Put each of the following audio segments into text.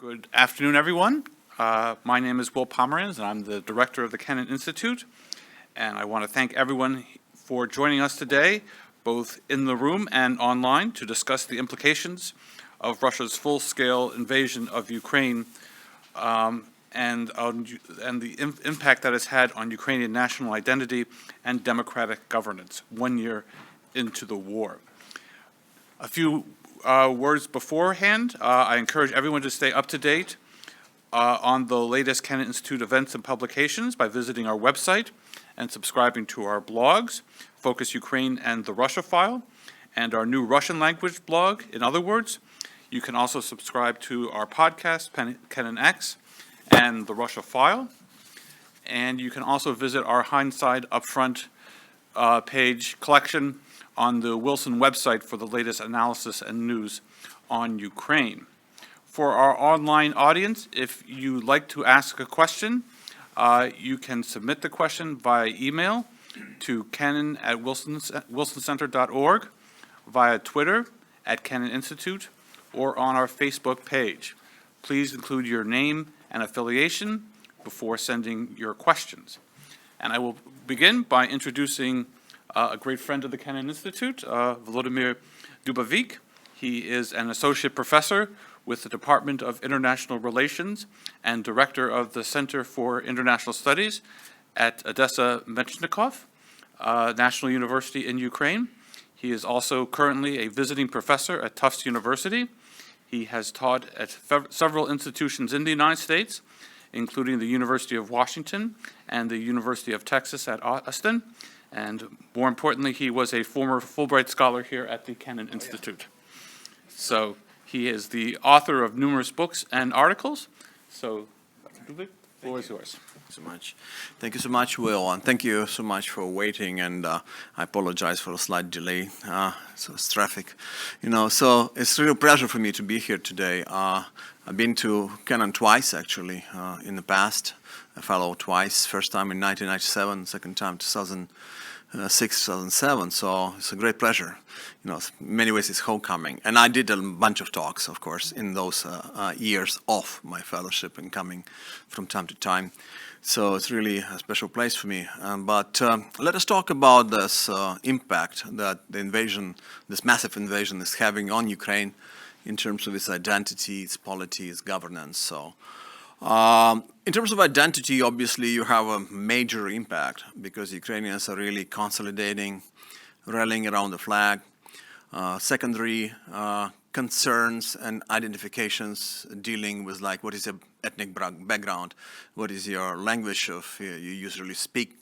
Good afternoon, everyone. My name is Will Pomerantz, and I'm the director of the Kennan Institute. And I want to thank everyone for joining us today, both in the room and online, to discuss the implications of Russia's full-scale invasion of Ukraine and the impact that it's had on Ukrainian national identity and democratic governance 1 year into the war. A few words beforehand. I encourage everyone to stay up to date on the latest Kennan Institute events and publications by visiting our website and subscribing to our blogs, Focus Ukraine and the Russia File, and our new Russian language blog, In Other Words. You can also subscribe to our podcast, Kennan X, and the Russia File. And you can also visit our Hindsight Upfront page collection on the Wilson website for the latest analysis and news on Ukraine. For our online audience, if you'd like to ask a question, you can submit the question via email to kennan@wilsoncenter.org, via Twitter @Kennan Institute, or on our Facebook page. Please include your name and affiliation before sending your questions. And I will begin by introducing a great friend of the Kennan Institute, Volodymyr Dubovyk. He is an associate professor with the Department of International Relations and director of the Center for International Studies at Odessa Mechnikov National University in Ukraine. He is also currently a visiting professor at Tufts University. He has taught at several institutions in the United States, including the University of Washington and the University of Texas at Austin. And more importantly, he was a former Fulbright scholar here at the Kennan Institute. So he is the author of numerous books and articles. So, Dr. Dubovyk, the floor is yours. Thank you so much, Will, and thank you so much for waiting. And I apologize for a slight delay. So it's traffic, So it's a real pleasure for me to be here today. I've been to Kennan twice, actually, in the past. I followed twice. First time in 1997, second time 2006, 2007. So it's a great pleasure. In many ways, it's homecoming. And I did a bunch of talks, of course, in those years of my fellowship and coming from time to time. So it's really a special place for me. But let us talk about this impact that the invasion, this massive invasion, is having on Ukraine in terms of its identity, its polity, its governance. So in terms of identity, obviously, you have a major impact because Ukrainians are really consolidating, rallying around the flag. Secondary concerns and identifications dealing with what is your ethnic background, what is your language of you usually speak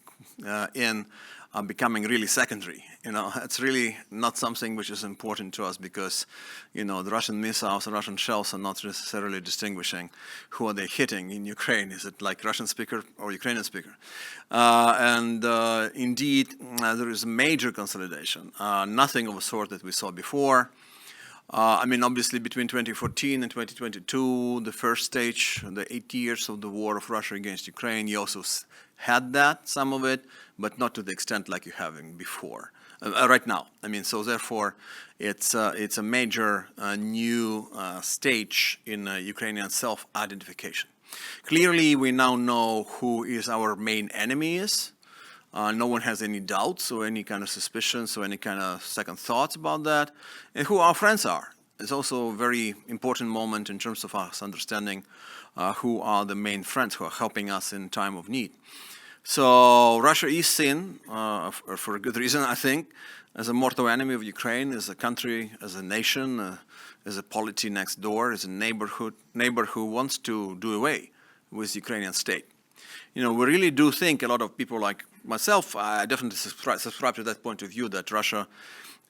in, becoming really secondary. It's really not something which is important to us because, the Russian missiles and Russian shells are not necessarily distinguishing who are they hitting in Ukraine. Is it like Russian speaker or Ukrainian speaker? Indeed, there is a major consolidation, nothing of a sort that we saw before. Obviously, between 2014 and 2022, the first stage, the 8 years of the war of Russia against Ukraine, you also had that, some of it, but not to the extent like you're having before, right now. So therefore, it's a major new stage in Ukrainian self-identification. Clearly, we now know who is our main enemy is. No one has any doubts or any kind of suspicions or any kind of second thoughts about that, and who our friends are. It's also a very important moment in terms of us understanding who are the main friends who are helping us in time of need. So Russia is seen, for a good reason, I think, as a mortal enemy of Ukraine, as a country, as a nation, as a polity next door, as a neighbor who wants to do away with the Ukrainian state. We really do think, a lot of people like myself, I definitely subscribe to that point of view, that Russia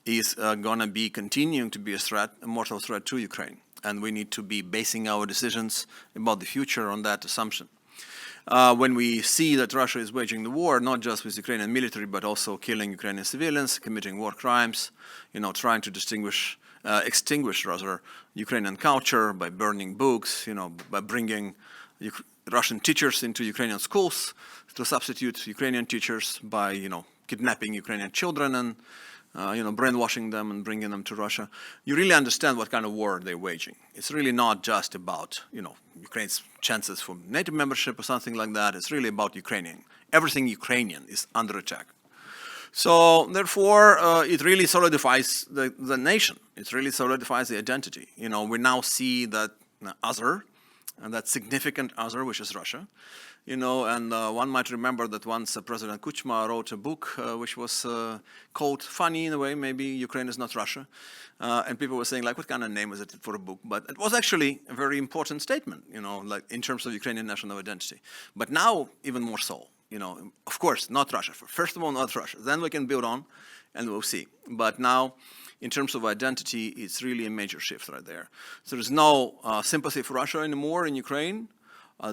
is going to be continuing to be a mortal threat to Ukraine. And we need to be basing our decisions about the future on that assumption. When we see that Russia is waging the war, not just with Ukrainian military, but also killing Ukrainian civilians, committing war crimes, trying to extinguish Ukrainian culture by burning books, by bringing Russian teachers into Ukrainian schools to substitute Ukrainian teachers, by, kidnapping Ukrainian children and brainwashing them and bringing them to Russia, you really understand what kind of war they're waging. It's really not just about, Ukraine's chances for NATO membership or something like that. It's really about Ukrainian. Everything Ukrainian is under attack. So therefore, it really solidifies the nation. It really solidifies the identity. We now see that other, and that significant other, which is Russia. And one might remember that once President Kuchma wrote a book which was called, funny in a way, maybe Ukraine is not Russia. And people were saying, like, what kind of name is it for a book? But it was actually a very important statement, like in terms of Ukrainian national identity. But now, even more so, of course, not Russia. First of all, not Russia. Then we can build on, and we'll see. But now, in terms of identity, it's really a major shift right there. So there's no sympathy for Russia anymore in Ukraine.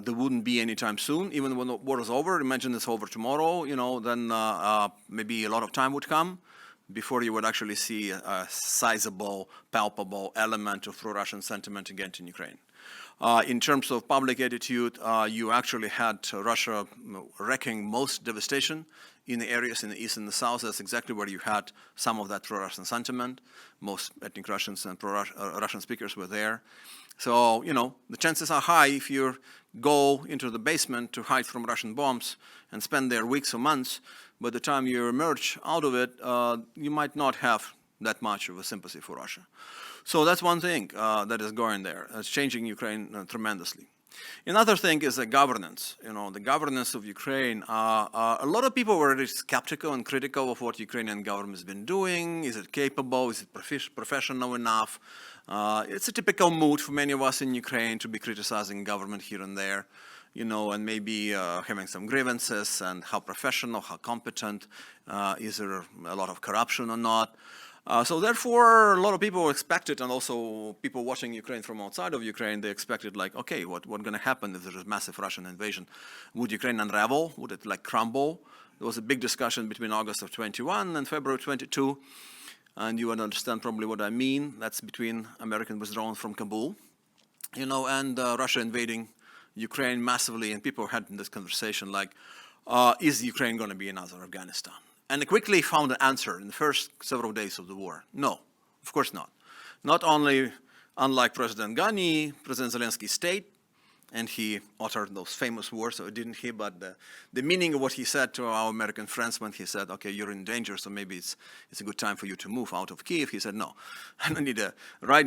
There wouldn't be anytime soon, even when the war is over. Imagine it's over tomorrow, then maybe a lot of time would come before you would actually see a sizable, palpable element of pro-Russian sentiment again in Ukraine. In terms of public attitude, you actually had Russia wreaking most devastation in the areas in the east and the south. That's exactly where you had some of that pro-Russian sentiment. Most ethnic Russians and pro-Russian speakers were there. So, the chances are high if you go into the basement to hide from Russian bombs and spend there weeks or months, by the time you emerge out of it, you might not have that much of a sympathy for Russia. So that's one thing that is going there. It's changing Ukraine tremendously. Another thing is the governance. The governance of Ukraine. A lot of people were really skeptical and critical of what Ukrainian government has been doing. Is it capable? Is it professional enough? It's a typical mood for many of us in Ukraine to be criticizing government here and there, and maybe having some grievances and how professional, how competent, is there a lot of corruption or not. So therefore, a lot of people expected, and also people watching Ukraine from outside of Ukraine, they expected like, okay, what's going to happen if there is massive Russian invasion? Would Ukraine unravel? Would it like crumble? There was a big discussion between August of 21 and February 22. And you would understand probably what I mean. That's between American withdrawal from Kabul, and Russia invading Ukraine massively. And people had this conversation like, is Ukraine going to be another Afghanistan? And they quickly found an answer in the first several days of the war. No, of course not. Not only, unlike President Ghani, President Zelensky stayed, and he uttered those famous words, or didn't he? But the meaning of what he said to our American friends when he said, okay, you're in danger, so maybe it's a good time for you to move out of Kyiv. He said, no, I don't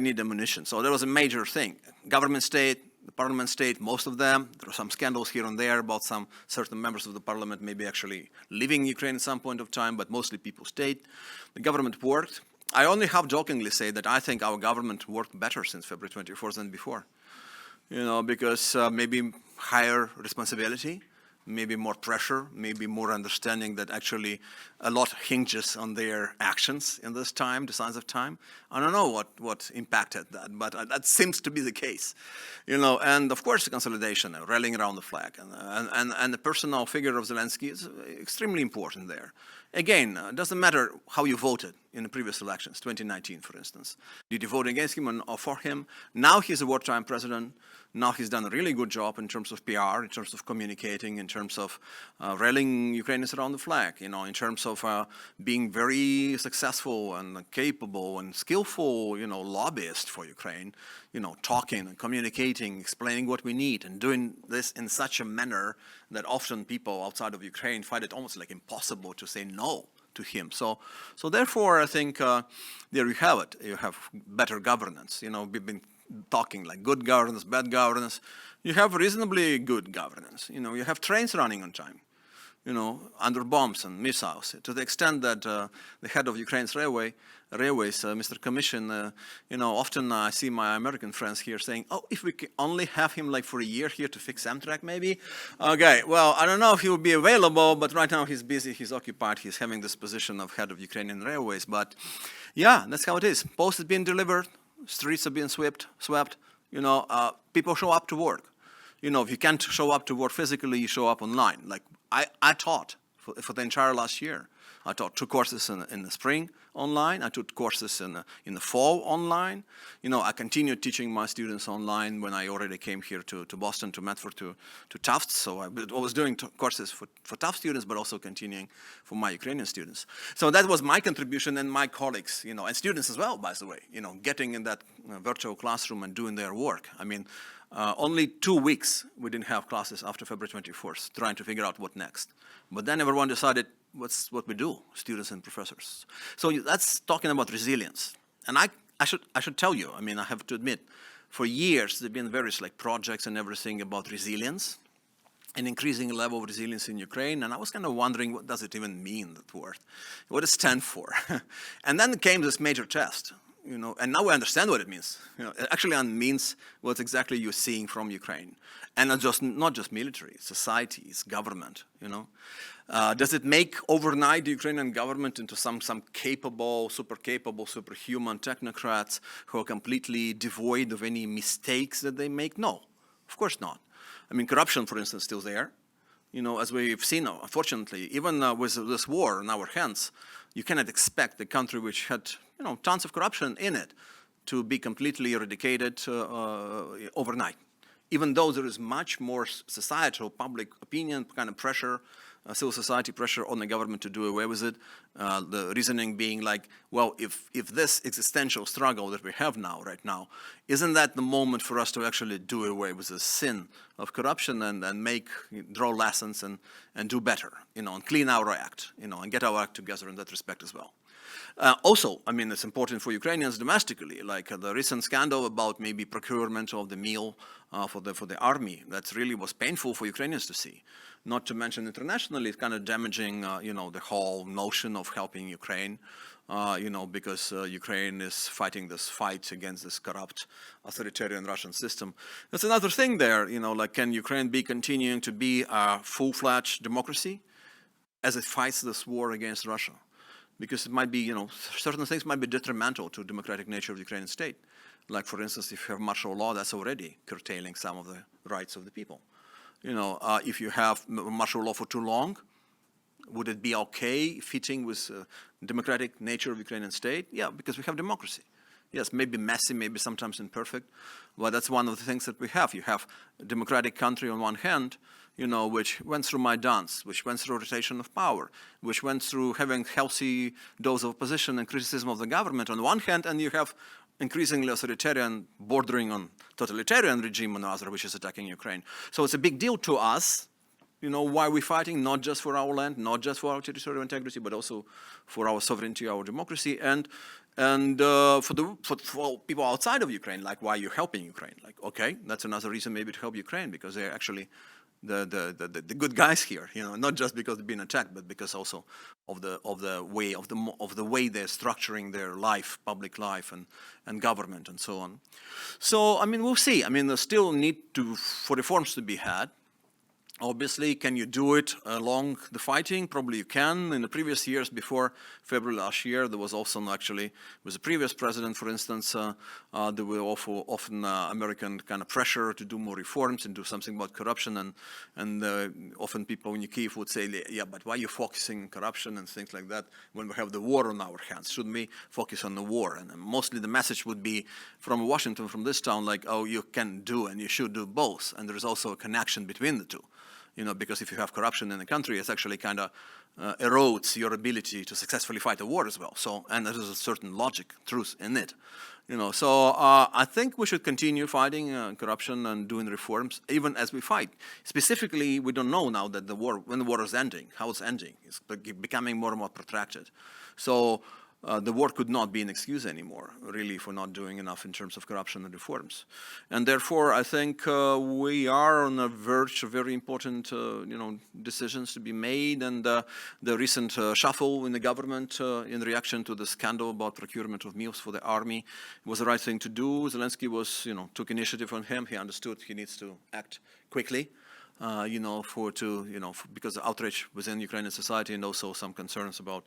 need ammunition. So that was a major thing. Government stayed, the parliament stayed, most of them. There were some scandals here and there about some certain members of the parliament maybe actually leaving Ukraine at some point of time, but mostly people stayed. The government worked. I only half-jokingly say that I think our government worked better since February 24th than before. Because maybe higher responsibility, maybe more pressure, maybe more understanding that actually a lot hinges on their actions in this time, decisive time. I don't know what impacted that, but that seems to be the case. And of course the consolidation, rallying around the flag, and the personal figure of Zelensky is extremely important there. Again, it doesn't matter how you voted in the previous elections, 2019, for instance. Did you vote against him or for him? Now he's a wartime president. Now he's done a really good job in terms of PR, in terms of communicating, in terms of rallying Ukrainians around the flag, in terms of being very successful and capable and skillful, lobbyist for Ukraine, talking and communicating, explaining what we need, and doing this in such a manner that often people outside of Ukraine find it almost like impossible to say no to him. So therefore, I think there you have it. You have better governance. We've been talking like good governance, bad governance. You have reasonably good governance. You have trains running on time, under bombs and missiles. To the extent that the head of Ukraine's railways, Mr. Commission, often I see my American friends here saying, oh, if we could only have him like for a year here to fix Amtrak maybe. Okay, well, I don't know if he will be available, but right now he's busy, he's occupied, he's having this position of head of Ukrainian railways. But yeah, that's how it is. Post is being delivered, streets are being swept, people show up to work. If you can't show up to work physically, you show up online. Like I taught for the entire last year. I taught 2 courses in the spring online. I took courses in the fall online. I continued teaching my students online when I already came here to Boston, to Medford, to Tufts. So I was doing courses for Tufts students, but also continuing for my Ukrainian students. So that was my contribution, and my colleagues, and students as well, by the way, getting in that virtual classroom and doing their work. I mean, only 2 weeks we didn't have classes after February 24th, trying to figure out what next. But then everyone decided, what's what we do, students and professors. So that's talking about resilience. And I should tell you, I mean, I have to admit, for years there have been various projects and everything about resilience, an increasing level of resilience in Ukraine, and I was kind of wondering, what does it even mean, that word? What does it stand for? And then came this major test, and now we understand what it means. It actually means what exactly you're seeing from Ukraine. And not just military, society, it's government, Does it make overnight the Ukrainian government into some capable, superhuman technocrats who are completely devoid of any mistakes that they make? No, of course not. I mean, corruption, for instance, still there. As we've seen, unfortunately, even with this war in our hands, you cannot expect a country which had, tons of corruption in it to be completely eradicated overnight. Even though there is much more societal, public opinion kind of pressure, civil society pressure on the government to do away with it. The reasoning being well, if this existential struggle that we have right now, isn't that the moment for us to actually do away with the sin of corruption and draw lessons and do better, and clean our act, and get our act together in that respect as well. Also, I mean, it's important for Ukrainians domestically, the recent scandal about maybe procurement of the meal for the army. That really was painful for Ukrainians to see. Not to mention internationally, it's kind of damaging, the whole notion of helping Ukraine, because Ukraine is fighting this fight against this corrupt authoritarian Russian system. That's another thing there, can Ukraine be continuing to be a full-fledged democracy as it fights this war against Russia? Because it might be, certain things might be detrimental to the democratic nature of the Ukrainian state. Like, for instance, if you have martial law, that's already curtailing some of the rights of the people. If you have martial law for too long, would it be okay, fitting with the democratic nature of the Ukrainian state? Yeah, because we have democracy. Yes, maybe messy, maybe sometimes imperfect, but that's one of the things that we have. You have a democratic country on one hand, which went through Maidans, which went through rotation of power, which went through having healthy dose of opposition and criticism of the government on one hand, and you have increasingly authoritarian, bordering on totalitarian regime on the other, which is attacking Ukraine. So it's a big deal to us, why we're fighting, not just for our land, not just for our territorial integrity, but also for our sovereignty, our democracy, and for people outside of Ukraine, why you're helping Ukraine. Okay, that's another reason maybe to help Ukraine, because they're actually the good guys here, not just because they've been attacked, but because also of the way they're structuring their life, public life, and government, and so on. So I mean, we'll see. I mean, there's still need for reforms to be had. Obviously, can you do it along the fighting? Probably you can. In the previous years, before February last year, there was also actually, with the previous president, for instance, there were often American kind of pressure to do more reforms and do something about corruption. And often people in Kyiv would say, yeah, but why are you focusing on corruption and things like that when we have the war on our hands? Shouldn't we focus on the war? And mostly the message would be from Washington, from this town, oh, you can do and you should do both. And there's also a connection between the two. Because if you have corruption in the country, it actually kind of erodes your ability to successfully fight a war as well. So, and there is a certain logic, truth in it. So I think we should continue fighting corruption and doing reforms, even as we fight. Specifically, we don't know now that when the war is ending, how it's ending. It's becoming more and more protracted. So the war could not be an excuse anymore, really, for not doing enough in terms of corruption and reforms. And therefore, I think we are on the verge of very important, decisions to be made. And the recent shuffle in the government in reaction to the scandal about procurement of meals for the army was the right thing to do. Zelensky took initiative on him. He understood he needs to act quickly. Because of outrage within Ukrainian society and also some concerns about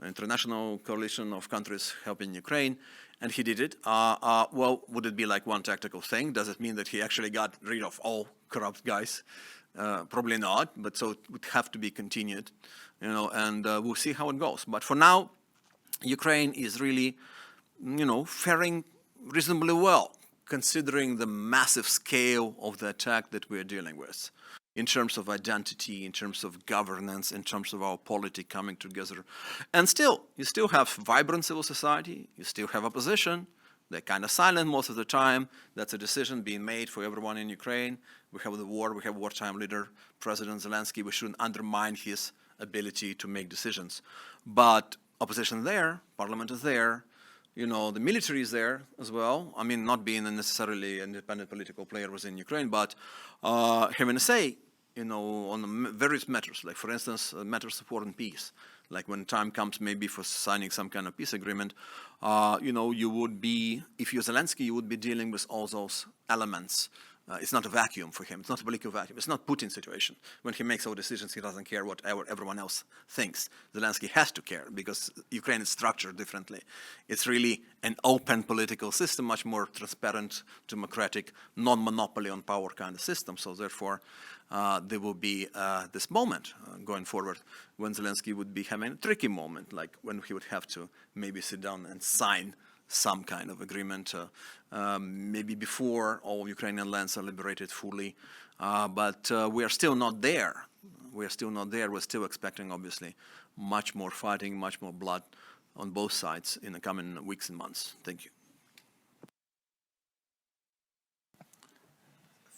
international coalition of countries helping Ukraine, and he did it. Well, would it be one tactical thing? Does it mean that he actually got rid of all corrupt guys Probably not, but so it would have to be continued, and we'll see how it goes. But for now, Ukraine is really, faring reasonably well, considering the massive scale of the attack that we are dealing with, in terms of identity, in terms of governance, in terms of our polity coming together. And still, you still have vibrant civil society, you still have opposition. They're kind of silent most of the time. That's a decision being made for everyone in Ukraine. We have the war, we have wartime leader, President Zelensky. We shouldn't undermine his ability to make decisions. But opposition there, parliament is there, the military is there as well. I mean, not being a necessarily independent political player within Ukraine, but having a say, on various matters, like, for instance, matters of war and peace. Like when time comes maybe for signing some kind of peace agreement, you would be, if you're Zelensky, you would be dealing with all those elements. It's not a vacuum for him. It's not a political vacuum. It's not Putin's situation. When he makes all decisions, he doesn't care what everyone else thinks. Zelensky has to care because Ukraine is structured differently. It's really an open political system, much more transparent, democratic, non-monopoly on power kind of system. So therefore, there will be this moment going forward when Zelensky would be having a tricky moment, like when he would have to maybe sit down and sign some kind of agreement, maybe before all Ukrainian lands are liberated fully. But we are still not there. We are still not there. We're still expecting, obviously, much more fighting, much more blood on both sides in the coming weeks and months. Thank you.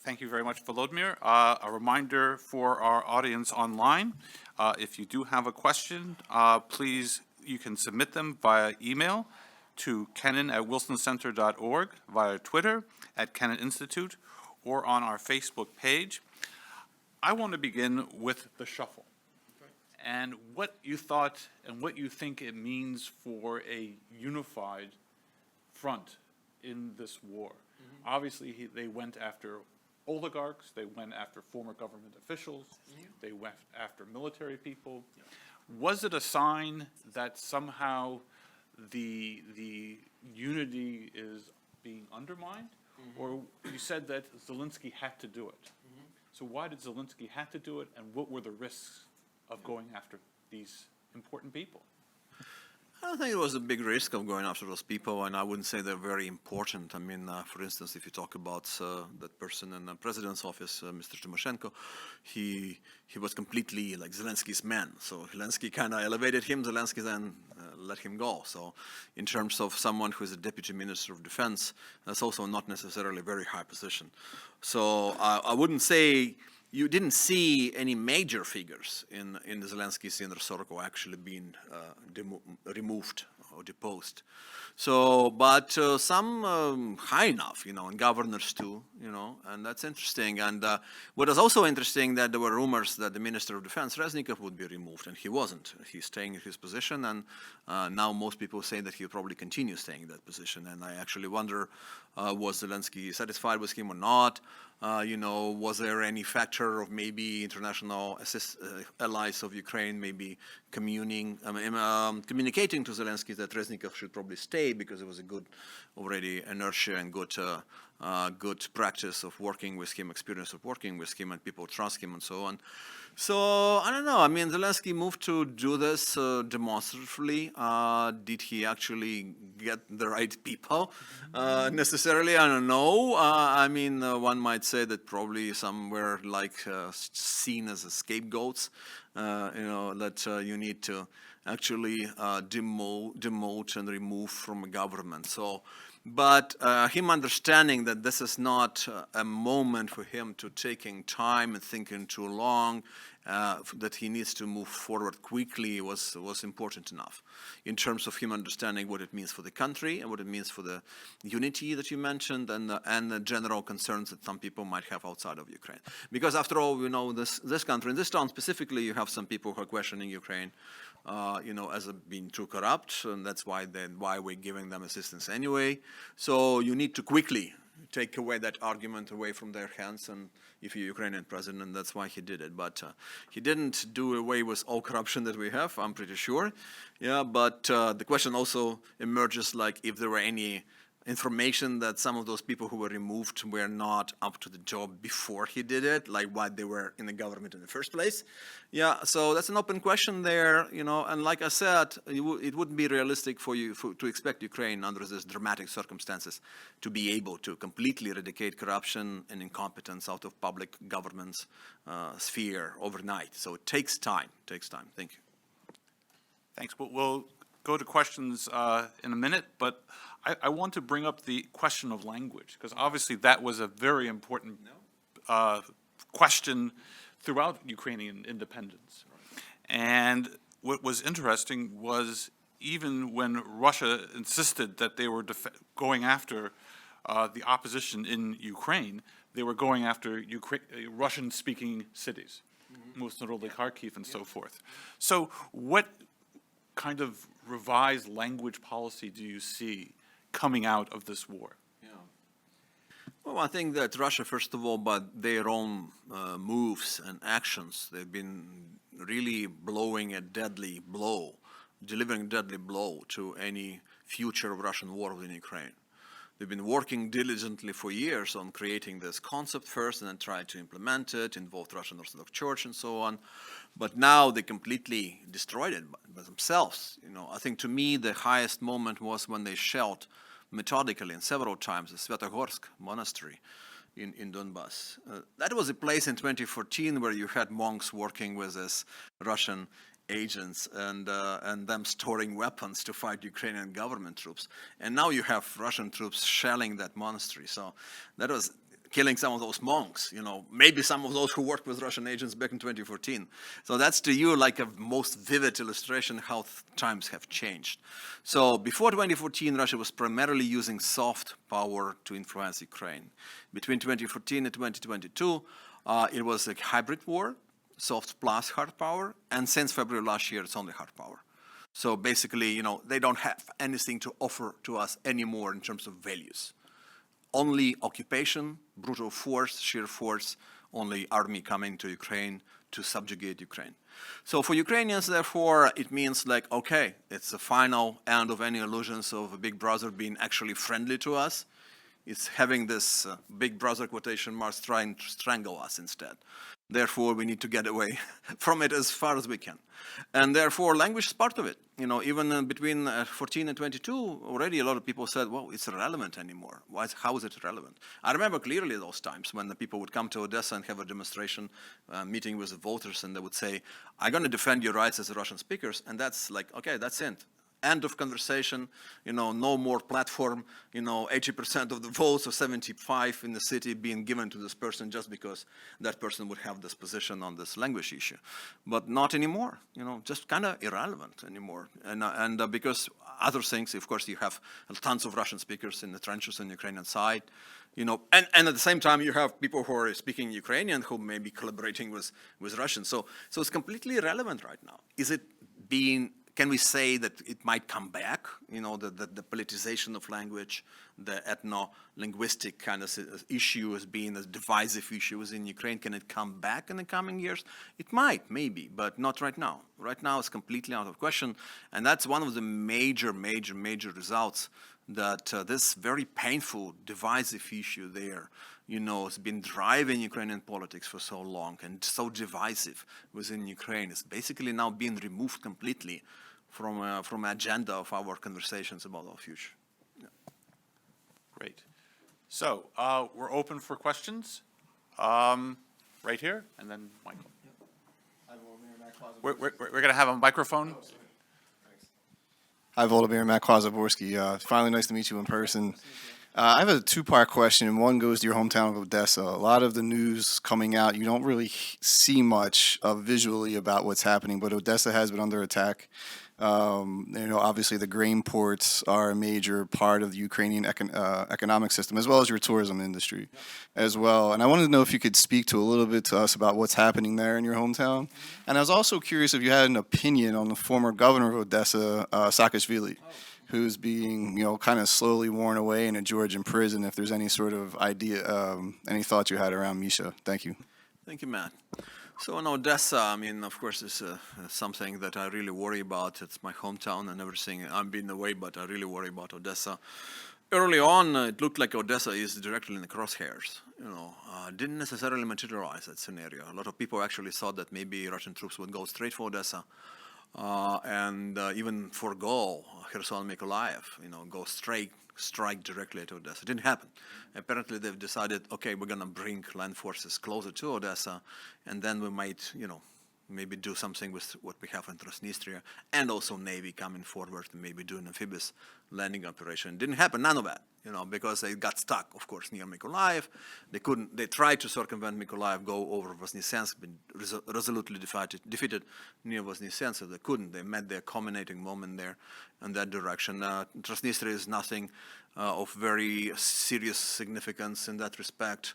Thank you very much, Volodymyr. A reminder for our audience online, if you do have a question, please, you can submit them via email to kennan@wilsoncenter.org, via Twitter @Kennan Institute, or on our Facebook page. I want to begin with the shuffle and what you thought and what you think it means for a unified front in this war. Obviously, they went after oligarchs, they went after former government officials, they went after military people. Was it a sign that somehow the unity is being undermined? Or you said that Zelensky had to do it. So why did Zelensky have to do it, and what were the risks of going after these important people? I don't think it was a big risk of going after those people, and I wouldn't say they're very important. I mean, for instance, if you talk about that person in the president's office, Mr. Tymoshenko, he was completely like Zelensky's man. So Zelensky kind of elevated him, Zelensky then let him go. So in terms of someone who is a deputy minister of defense, that's also not necessarily a very high position. So I wouldn't say you didn't see any major figures in the Zelensky's inner circle actually being removed or deposed. So, but some high enough, and governors too, and that's interesting. And what is also interesting that there were rumors that the Minister of Defense, Reznikov, would be removed, and he wasn't. He's staying in his position, and now most people say that he'll probably continue staying in that position. And I actually wonder, was Zelensky satisfied with him or not? Was there any factor of maybe international allies of Ukraine maybe communicating to Zelensky that Reznikov should probably stay because it was a good already inertia and good practice of working with him, experience of working with him, and people trust him and so on. So I don't know. I mean, Zelensky moved to do this demonstratively. Did he actually get the right people necessarily? I don't know. I mean, one might say that probably some were seen as scapegoats. That you need to actually demote and remove from a government. So, but him understanding that this is not a moment for him to taking time and thinking too long, that he needs to move forward quickly was important enough in terms of him understanding what it means for the country and what it means for the unity that you mentioned and the general concerns that some people might have outside of Ukraine. Because after all, this country, in this town specifically, you have some people who are questioning Ukraine, as being too corrupt, and that's why we're giving them assistance anyway. So you need to quickly take away that argument away from their hands, and if you're Ukrainian president, that's why he did it. But he didn't do away with all corruption that we have, I'm pretty sure. Yeah, but the question also emerges, like, if there were any information that some of those people who were removed were not up to the job before he did it, like why they were in the government in the first place. Yeah, so that's an open question there, and like I said, it wouldn't be realistic for you to expect Ukraine under these dramatic circumstances to be able to completely eradicate corruption and incompetence out of public government's sphere overnight. So it takes time, Thank you. Thanks. We'll go to questions in a minute, but I want to bring up the question of language, because obviously that was a very important question throughout Ukrainian independence. And what was interesting was even when Russia insisted that they were going after the opposition in Ukraine, they were going after Russian-speaking cities, most notably Kharkiv and so forth. So what kind of revised language policy do you see coming out of this war? Well, I think that Russia, first of all, by their own moves and actions, they've been really blowing a deadly blow, delivering a deadly blow to any future of Russian war within Ukraine. They've been working diligently for years on creating this concept first and then tried to implement it, involved Russian Orthodox Church and so on. But now they completely destroyed it by themselves. I think to me the highest moment was when they shelled methodically and several times the Svetogorsk monastery in Donbass. That was a place in 2014 where you had monks working with this Russian agents and them storing weapons to fight Ukrainian government troops. And now you have Russian troops shelling that monastery. So that was killing some of those monks, maybe some of those who worked with Russian agents back in 2014. So that's to you like a most vivid illustration how times have changed. So before 2014, Russia was primarily using soft power to influence Ukraine. Between 2014 and 2022, it was a hybrid war, soft plus hard power, and since February last year, it's only hard power. So basically, they don't have anything to offer to us anymore in terms of values. Only occupation, brutal force, sheer force, only army coming to Ukraine to subjugate Ukraine. So for Ukrainians, therefore, it means like, okay, it's the final end of any illusions of a big brother being actually friendly to us. It's having this big brother quotation marks trying to strangle us instead. Therefore, we need to get away from it as far as we can. And therefore, language is part of it. Even between 14 and 22, already a lot of people said, well, it's irrelevant anymore. How is it relevant? I remember clearly those times when the people would come to Odessa and have a demonstration, meeting with the voters, and they would say, I'm going to defend your rights as Russian speakers. And that's like, okay, that's it. End of conversation, no more platform, 80% of the votes or 75 in the city being given to this person just because that person would have this position on this language issue. But not anymore, just kind of irrelevant anymore. And because other things, of course, you have tons of Russian speakers in the trenches on the Ukrainian side, and at the same time you have people who are speaking Ukrainian who may be collaborating with Russians. So it's completely irrelevant right now. Can we say that it might come back? The politicization of language, the ethno-linguistic kind of issue as being a divisive issue within Ukraine. Can it come back in the coming years? It might, maybe, but not right now. Right now, it's completely out of question. And that's one of the major results that this very painful, divisive issue there, has been driving Ukrainian politics for so long and so divisive within Ukraine. It's basically now being removed completely from agenda of our conversations about our future. Yeah. Great. So we're open for questions. Right here, and then Michael. We're going to have a microphone. Hi, Volodymyr, Matt Klaus-Zaborski. Finally, nice to meet you in person. I have a two-part question, and one goes to your hometown of Odessa. A lot of the news coming out, you don't really see much visually about what's happening, but Odessa has been under attack. Obviously the grain ports are a major part of the Ukrainian economic system, as well as your tourism industry as well. And I wanted to know if you could speak to a little bit to us about what's happening there in your hometown. And I was also curious if you had an opinion on the former governor of Odessa, Saakashvili, who's being, kind of slowly worn away in a Georgian prison, if there's any sort of idea, any thoughts you had around Misha. Thank you. Thank you, Matt. So in Odessa, of course, it's something that I really worry about. It's my hometown and everything. I've been away, but I really worry about Odessa. Early on, it looked like Odessa is directly in the crosshairs. Didn't necessarily materialize that scenario. A lot of people actually thought that maybe Russian troops would go straight for Odessa, and even forego Kherson, Mykolaiv. Go strike directly at Odessa. It didn't happen. Apparently, they've decided, okay, we're gonna bring land forces closer to Odessa, and then we might, maybe do something with what we have in Transnistria, and also Navy coming forward and maybe do an amphibious landing operation. It didn't happen, none of that, because they got stuck, of course, near Mykolaiv. They tried to circumvent Mykolaiv, go over Voznesensk, been resolutely defeated near Voznesensk, so they couldn't. They met their culminating moment there in that direction. Transnistria is nothing of very serious significance in that respect.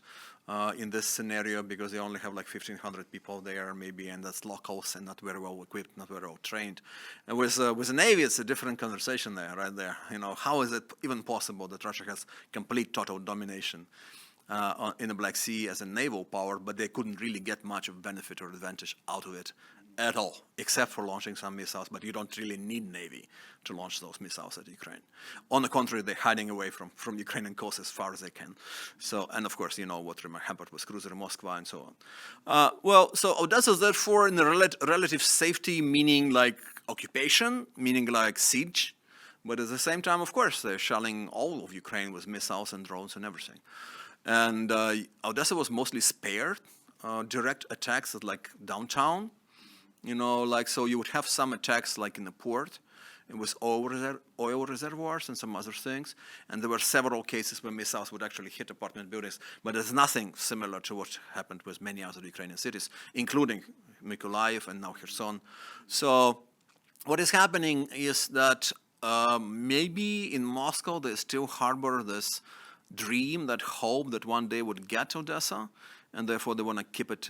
In this scenario, because they only have like 1,500 people there, maybe, and that's locals and not very well equipped, not very well trained. And with the Navy, it's a different conversation there, right there. How is it even possible that Russia has complete total domination in the Black Sea as a naval power, but they couldn't really get much of benefit or advantage out of it at all, except for launching some missiles, but you don't really need Navy to launch those missiles at Ukraine. On the contrary, they're hiding away from Ukrainian coast as far as they can. So, and of course, what happened with cruiser Moskva and so on. So Odessa is therefore in a relative safety, meaning like occupation, meaning like siege, but at the same time, of course, they're shelling all of Ukraine with missiles and drones and everything. And Odessa was mostly spared direct attacks at like downtown. So you would have some attacks like in the port and with oil reservoirs and some other things. And there were several cases where missiles would actually hit apartment buildings, but there's nothing similar to what happened with many other Ukrainian cities, including Mykolaiv and now Kherson. So what is happening is that maybe in Moscow they still harbor this dream, that hope that one day would get Odessa, and therefore they want to keep it,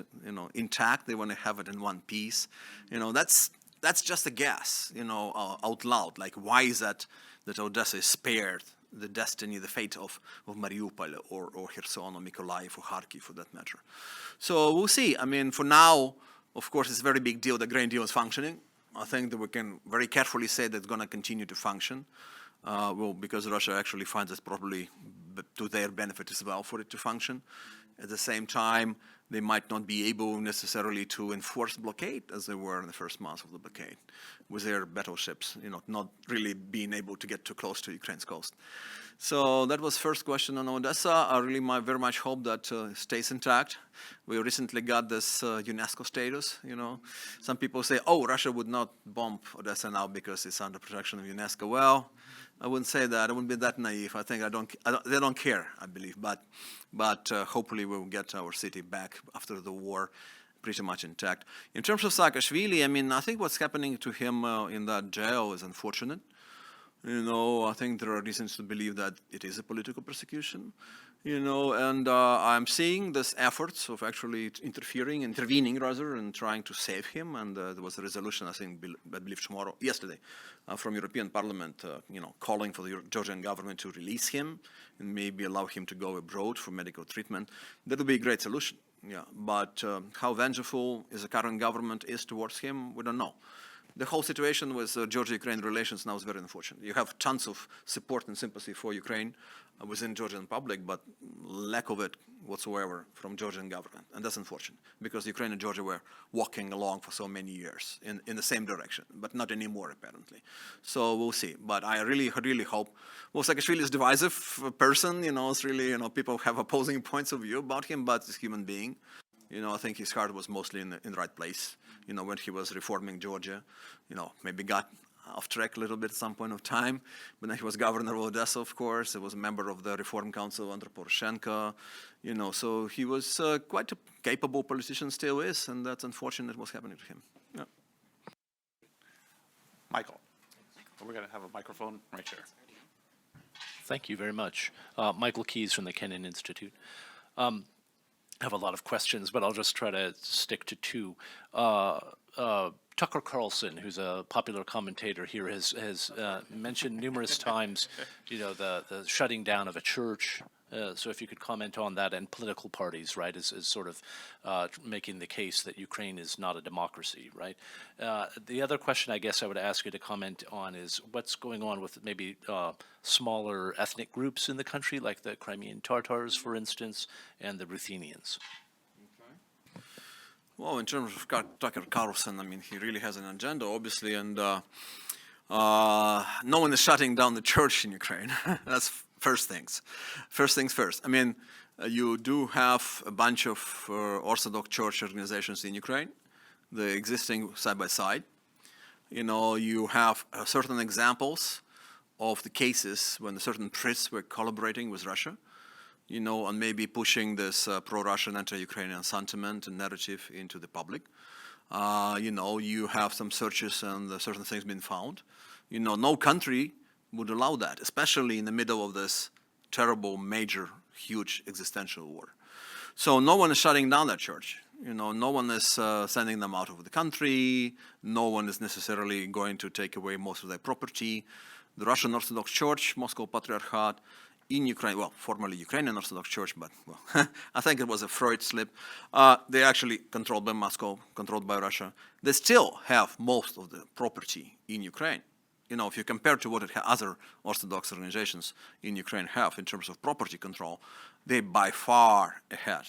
intact. They want to have it in one piece. That's just a guess, out loud. Like, why is that Odessa is spared the destiny, the fate of Mariupol or Kherson or Mykolaiv or Kharkiv for that matter? So we'll see. I mean, for now, of course, it's a very big deal. The grain deal is functioning. I think that we can very carefully say that it's going to continue to function. Because Russia actually finds it probably to their benefit as well for it to function. At the same time, they might not be able necessarily to enforce blockade as they were in the first months of the blockade with their battleships, not really being able to get too close to Ukraine's coast. So that was first question on Odessa. I really very much hope that stays intact. We recently got this UNESCO status, Some people say, oh, Russia would not bomb Odessa now because it's under protection of UNESCO. Well, I wouldn't say that. I wouldn't be that naive. I think they don't care, I believe. But hopefully we'll get our city back after the war pretty much intact. In terms of Saakashvili, I mean, I think what's happening to him in that jail is unfortunate. I think there are reasons to believe that it is a political persecution, and I'm seeing this efforts of actually intervening rather, and trying to save him. And there was a resolution, I believe yesterday, from European Parliament, calling for the Georgian government to release him and maybe allow him to go abroad for medical treatment. That would be a great solution, yeah. But how vengeful the current government is towards him, we don't know. The whole situation with Georgia-Ukraine relations now is very unfortunate. You have tons of support and sympathy for Ukraine within Georgian public, but lack of it whatsoever from Georgian government. And that's unfortunate, because Ukraine and Georgia were walking along for so many years in the same direction, but not anymore, apparently. So we'll see. But I really, really hope. Well, Saakashvili is a divisive person. It's really, people have opposing points of view about him, but he's a human being. I think his heart was mostly in the right place, when he was reforming Georgia, maybe got off track a little bit at some point of time. But then he was governor of Odessa, of course. He was a member of the Reform Council under Poroshenko, so he was quite a capable politician, still is, and that's unfortunate what's happening to him. Yeah. Michael. We're going to have a microphone right here. Thank you very much. Michael Keyes from the Kennan Institute. I have a lot of questions, but I'll just try to stick to two. Tucker Carlson, who's a popular commentator here, has mentioned numerous times, the shutting down of a church. So if you could comment on that, and political parties, right, is sort of making the case that Ukraine is not a democracy, right? The other question I guess I would ask you to comment on is what's going on with maybe smaller ethnic groups in the country, like the Crimean Tatars, for instance, and the Ruthenians. Well, in terms of Tucker Carlson, I mean, he really has an agenda, obviously, and no one is shutting down the church in Ukraine. That's first things. First things first. I mean, you do have a bunch of Orthodox church organizations in Ukraine, the existing side by side. You have certain examples of the cases when certain priests were collaborating with Russia, and maybe pushing this pro-Russian, anti-Ukrainian sentiment and narrative into the public. You have some searches and certain things being found. No country would allow that, especially in the middle of this terrible, major, huge existential war. So no one is shutting down that church. No one is sending them out of the country. No one is necessarily going to take away most of their property. The Russian Orthodox Church, Moscow Patriarchate, in Ukraine, well, formerly Ukrainian Orthodox Church, but well, I think it was a Freud slip. They're actually controlled by Moscow, controlled by Russia. They still have most of the property in Ukraine. If you compare to what other Orthodox organizations in Ukraine have in terms of property control, they're by far ahead.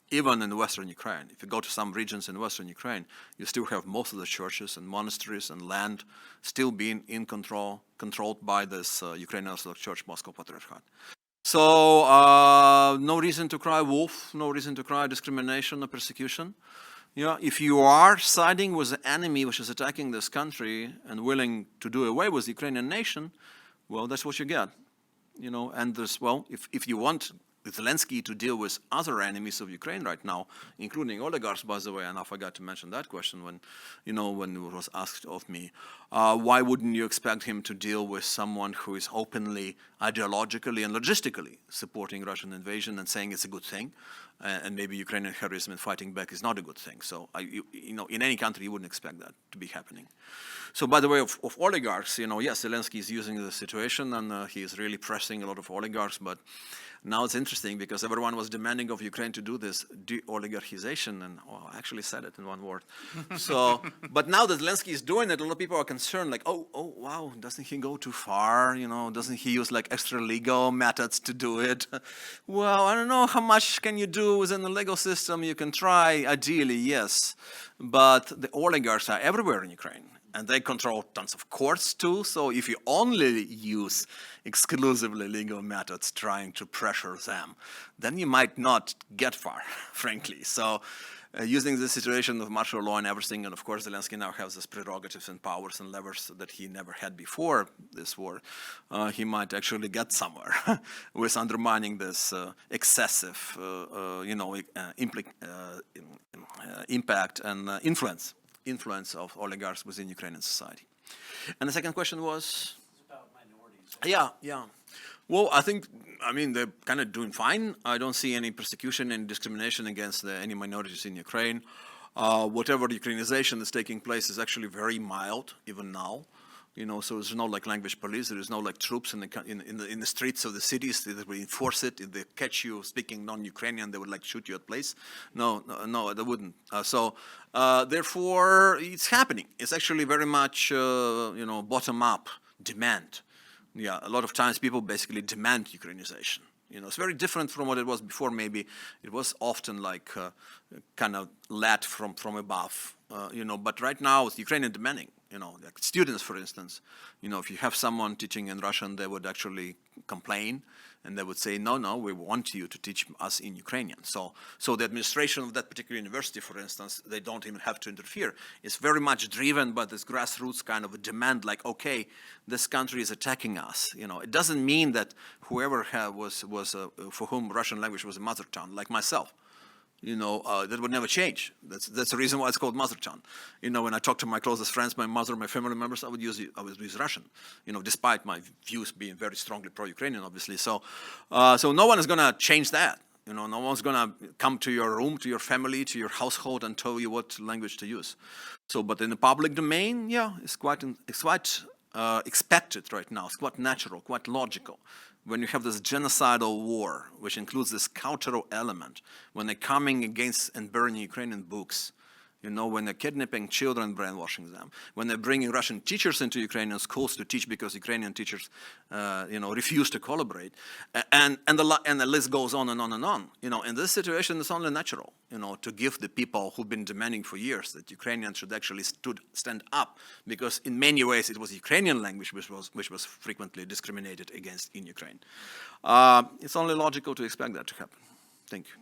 Even in Western Ukraine, if you go to some regions in Western Ukraine, you still have most of the churches and monasteries and land still being controlled by this Ukrainian Orthodox Church, Moscow Patriarchate. So no reason to cry wolf, no reason to cry discrimination or persecution. If you are siding with the enemy which is attacking this country and willing to do away with the Ukrainian nation, well, that's what you get. And there's, well, if you want Zelensky to deal with other enemies of Ukraine right now, including oligarchs, by the way, and I forgot to mention that question when it was asked of me. Why wouldn't you expect him to deal with someone who is openly, ideologically, and logistically supporting Russian invasion and saying it's a good thing, and maybe Ukrainian heroism and fighting back is not a good thing? So, in any country, you wouldn't expect that to be happening. So, by the way, of oligarchs, yes, Zelensky is using the situation, and he is really pressing a lot of oligarchs, but now it's interesting because everyone was demanding of Ukraine to do this de-oligarchization, and I actually said it in one word. So, but now that Zelensky is doing it, a lot of people are concerned, like, oh, wow, doesn't he go too far? Doesn't he use like extra legal methods to do it? Well, I don't know how much can you do within the legal system. You can try, ideally, yes, but the oligarchs are everywhere in Ukraine. And they control tons of courts too. So if you only use exclusively legal methods trying to pressure them, then you might not get far, frankly. So using the situation of martial law and everything, and of course Zelensky now has these prerogatives and powers and levers that he never had before this war, he might actually get somewhere with undermining this excessive, impact and influence of oligarchs within Ukrainian society. And the second question was? It's about minorities. Yeah. Well, they're kind of doing fine. I don't see any persecution and discrimination against any minorities in Ukraine. Whatever Ukrainization is taking place is actually very mild, even now. So there's no like language police. There is no like troops in the streets of the cities that will enforce it. If they catch you speaking non-Ukrainian, they would like shoot you at place. No, they wouldn't. Therefore, it's happening. It's actually very much bottom-up demand. Yeah, a lot of times people basically demand Ukrainization. It's very different from what it was before. Maybe it was often like kind of led from above. But right now it's Ukrainian demanding. Like students, for instance, if you have someone teaching in Russian, they would actually complain and they would say, no, we want you to teach us in Ukrainian. So the administration of that particular university, for instance, they don't even have to interfere. It's very much driven by this grassroots kind of a demand, like, okay, this country is attacking us. It doesn't mean that whoever was for whom Russian language was a mother tongue, like myself, that would never change. That's the reason why it's called mother tongue. When I talk to my closest friends, my mother, my family members, I would use Russian. Despite my views being very strongly pro-Ukrainian, obviously. So no one is going to change that. You know, no one's gonna come to your room, to your family, to your household, and tell you what language to use. So, but in the public domain, yeah, it's quite expected right now. It's quite natural, quite logical. When you have this genocidal war, which includes this cultural element, when they're coming against and burning Ukrainian books, you know, when they're kidnapping children, brainwashing them, when they're bringing Russian teachers into Ukrainian schools to teach because Ukrainian teachers, you know, refuse to collaborate, and the list goes on and on and on. You know, in this situation, it's only natural, you know, to give the people who've been demanding for years that Ukrainians should actually stand up, because in many ways it was Ukrainian language which was frequently discriminated against in Ukraine. It's only logical to expect that to happen. Thank you.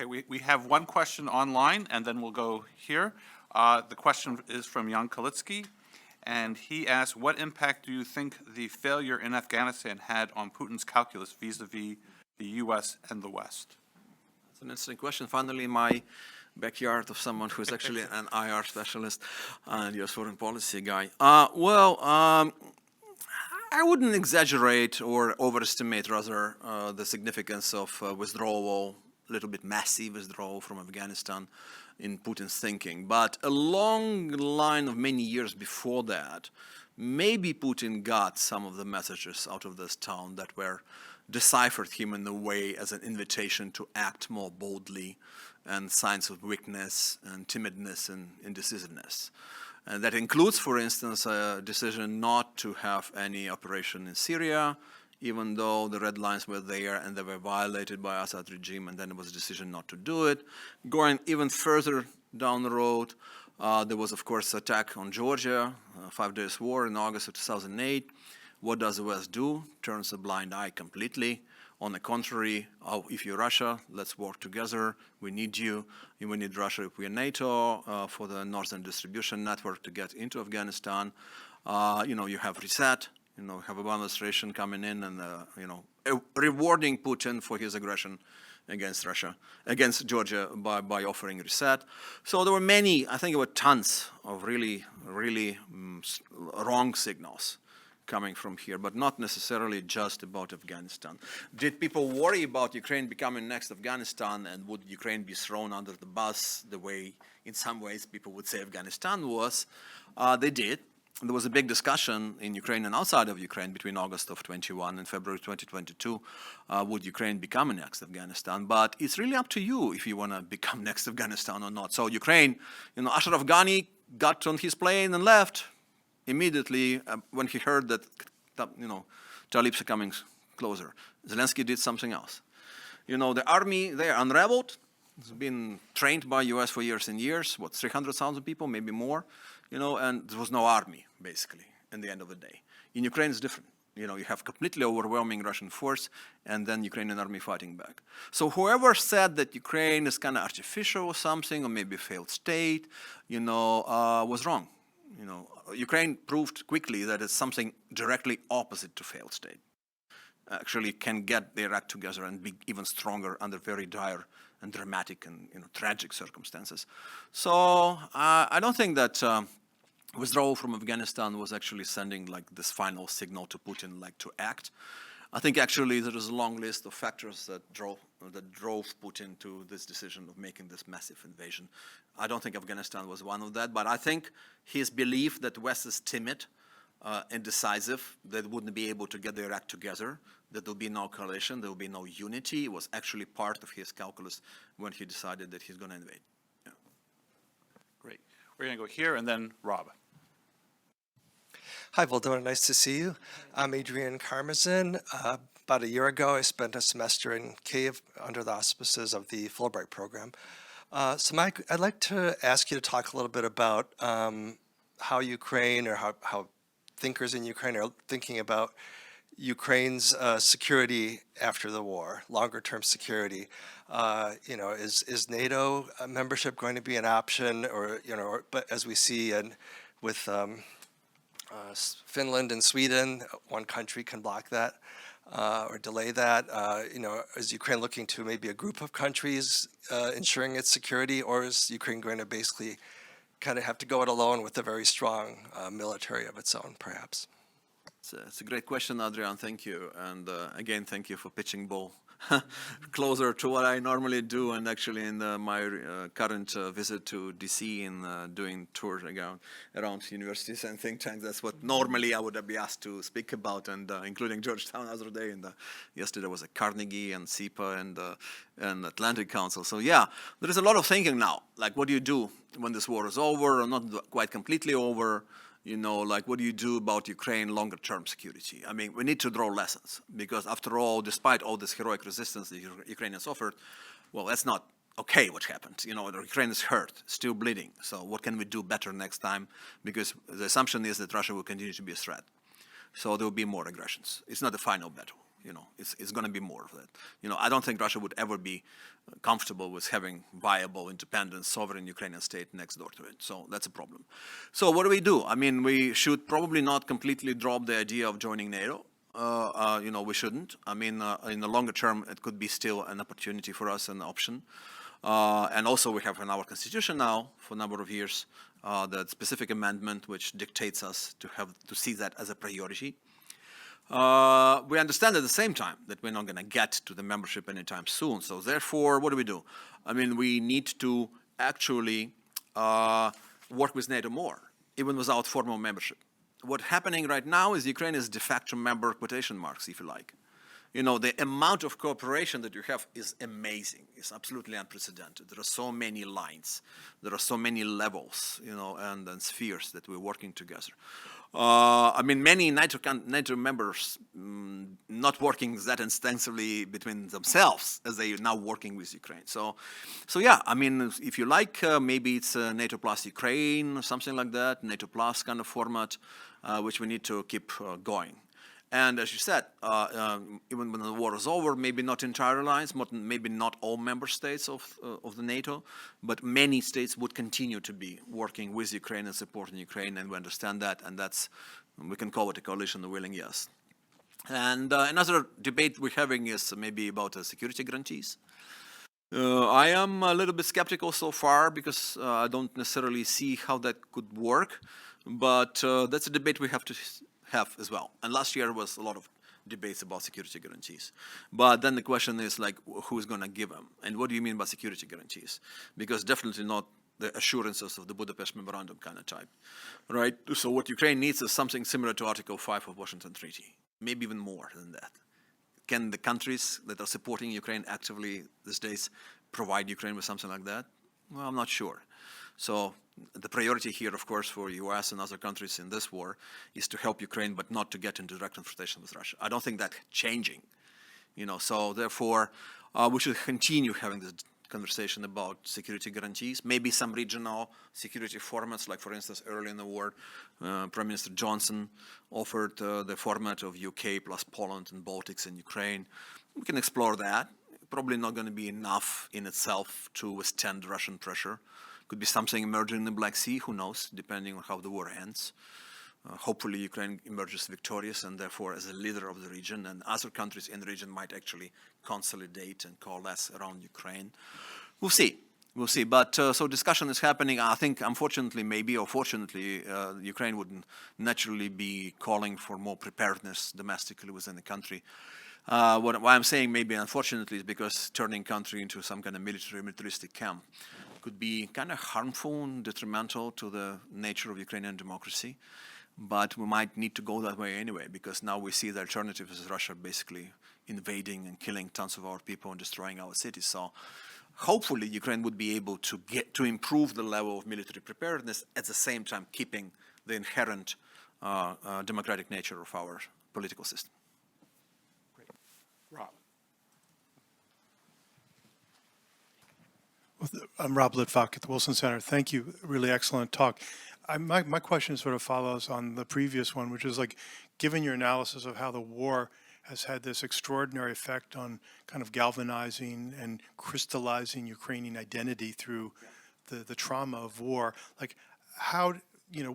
Okay, we have one question online, and then we'll go here. The question is from Jan Kalitsky, and he asks, what impact do you think the failure in Afghanistan had on Putin's calculus vis-a-vis the U.S. and the West? That's an interesting question. Finally, my backyard of someone who is actually an IR specialist and U.S. foreign policy guy. I wouldn't exaggerate or overestimate, rather, the significance of withdrawal, a little bit massive withdrawal from Afghanistan in Putin's thinking. But a long line of many years before that, maybe Putin got some of the messages out of this town that were deciphered him in a way as an invitation to act more boldly, and signs of weakness and timidness and indecisiveness. And that includes, for instance, a decision not to have any operation in Syria, even though the red lines were there and they were violated by Assad regime, and then there was a decision not to do it. Going even further down the road, there was, of course, attack on Georgia, 5 days war in August of 2008. What does the West do? Turns a blind eye completely. On the contrary, if you're Russia, let's work together. We need you. We need Russia if we're NATO for the Northern Distribution Network to get into Afghanistan. You know, you have reset. You know, have Obama administration coming in and, you know, rewarding Putin for his aggression against Russia, against Georgia by offering reset. So there were many, I think there were tons of really wrong signals coming from here, but not necessarily just about Afghanistan. Did people worry about Ukraine becoming next Afghanistan, and would Ukraine be thrown under the bus the way, in some ways, people would say Afghanistan was? They did. There was a big discussion in Ukraine and outside of Ukraine between August of 21 and February 2022. Would Ukraine become next Afghanistan? But it's really up to you if you want to become next Afghanistan or not. So Ukraine, you know, Ashraf Ghani got on his plane and left immediately when he heard that, you know, Talibs are coming closer. Zelensky did something else. You know, the army, they are unraveled. It's been trained by US for years and years. What, 300,000 people, maybe more? You know, and there was no army, basically, in the end of the day. In Ukraine, it's different. You know, you have completely overwhelming Russian force, and then Ukrainian army fighting back. So whoever said that Ukraine is kind of artificial or something, or maybe a failed state, you know, was wrong. You know, Ukraine proved quickly that it's something directly opposite to failed state. Actually can get their act together and be even stronger under very dire and dramatic and, you know, tragic circumstances. So I don't think that withdrawal from Afghanistan was actually sending like this final signal to Putin, like to act. I think actually there is a long list of factors that drove Putin to this decision of making this massive invasion. I don't think Afghanistan was one of that, but I think his belief that West is timid, indecisive, that wouldn't be able to get their act together, that there will be no coalition, there will be no unity, was actually part of his calculus when he decided that he's going to invade. Yeah. Great. We're going to go here, and then Rob. Hi, Volodymyr. Nice to see you. I'm Adrian Karmazin. About a year ago, I spent a semester in Kiev under the auspices of the Fulbright program. So Mike, I'd like to ask you to talk a little bit about how Ukraine, or how thinkers in Ukraine are thinking about Ukraine's security after the war, longer-term security. You know, is NATO membership going to be an option, or, you know, but as we see with Finland and Sweden, one country can block that or delay that. You know, is Ukraine looking to maybe a group of countries ensuring its security, or is Ukraine going to basically kind of have to go it alone with a very strong military of its own, perhaps? It's a great question, Adrian. Thank you. And again, thank you for pitching ball closer to what I normally do. And actually, in my current visit to DC and doing tours around universities and think tanks, that's what normally I would be asked to speak about, and including Georgetown the other day. And yesterday was at Carnegie and SEPA and Atlantic Council. So yeah, there is a lot of thinking now. Like, what do you do when this war is over, or not quite completely over? You know, like, what do you do about Ukraine longer-term security? I mean, we need to draw lessons, because after all, despite all this heroic resistance the Ukrainians offered, well, that's not okay what happened. You know, the Ukraine is hurt, still bleeding. So what can we do better next time? Because the assumption is that Russia will continue to be a threat. So there will be more aggressions. It's not the final battle. You know, it's going to be more of that. You know, I don't think Russia would ever be comfortable with having viable, independent, sovereign Ukrainian state next door to it. So that's a problem. So what do? I mean, we should probably not completely drop the idea of joining NATO. You know, we shouldn't. I mean, in the longer term, it could be still an opportunity for us, an option. And also we have in our constitution now, for a number of years, that specific amendment which dictates us to see that as a priority. We understand at the same time that we're not going to get to the membership anytime soon. So therefore, what do? I mean, we need to actually work with NATO more, even without formal membership. What's happening right now is Ukraine is de facto member, quotation marks, if you like. You know, the amount of cooperation that you have is amazing. It's absolutely unprecedented. There are so many lines. There are so many levels, you know, and spheres that we're working together. I mean, many NATO members not working that extensively between themselves as they are now working with Ukraine. So yeah, I mean, if you like, maybe it's NATO plus Ukraine or something like that, NATO plus kind of format, which we need to keep going. And as you said, even when the war is over, maybe not entire alliance, maybe not all member states of the NATO, but many states would continue to be working with Ukraine and supporting Ukraine, and we understand that, and we can call it a coalition of willing yes. And another debate we're having is maybe about security guarantees. I am a little bit skeptical so far, because I don't necessarily see how that could work, but that's a debate we have to have as well. And last year was a lot of debates about security guarantees. But then the question is, like, who's going to give them? And what do you mean by security guarantees? Because definitely not the assurances of the Budapest Memorandum kind of type, right? So what Ukraine needs is something similar to Article 5 of Washington Treaty, maybe even more than that. Can the countries that are supporting Ukraine actively these days provide Ukraine with something like that? Well, I'm not sure. So the priority here, of course, for US and other countries in this war is to help Ukraine, but not to get into direct confrontation with Russia. I don't think that's changing, you know. So therefore, we should continue having this conversation about security guarantees, maybe some regional security formats, like, for instance, early in the war, Prime Minister Johnson offered the format of UK plus Poland and Baltics and Ukraine. We can explore that. Probably not going to be enough in itself to withstand Russian pressure. Could be something emerging in the Black Sea, who knows, depending on how the war ends. Hopefully Ukraine emerges victorious and therefore as a leader of the region, and other countries in the region might actually consolidate and coalesce around Ukraine. We'll see. We'll see. But so discussion is happening. I think, unfortunately, maybe, or fortunately, Ukraine would naturally be calling for more preparedness domestically within the country. Why I'm saying maybe unfortunately is because turning country into some kind of militaristic camp could be kind of harmful and detrimental to the nature of Ukrainian democracy. But we might need to go that way anyway, because now we see the alternative is Russia basically invading and killing tons of our people and destroying our cities. So hopefully Ukraine would be able to improve the level of military preparedness, at the same time keeping the inherent democratic nature of our political system. Great. Rob. I'm Rob Litvak at the Wilson Center. Thank you. Really excellent talk. My question sort of follows on the previous one, which is, like, given your analysis of how the war has had this extraordinary effect on kind of galvanizing and crystallizing Ukrainian identity through the trauma of war, like, how,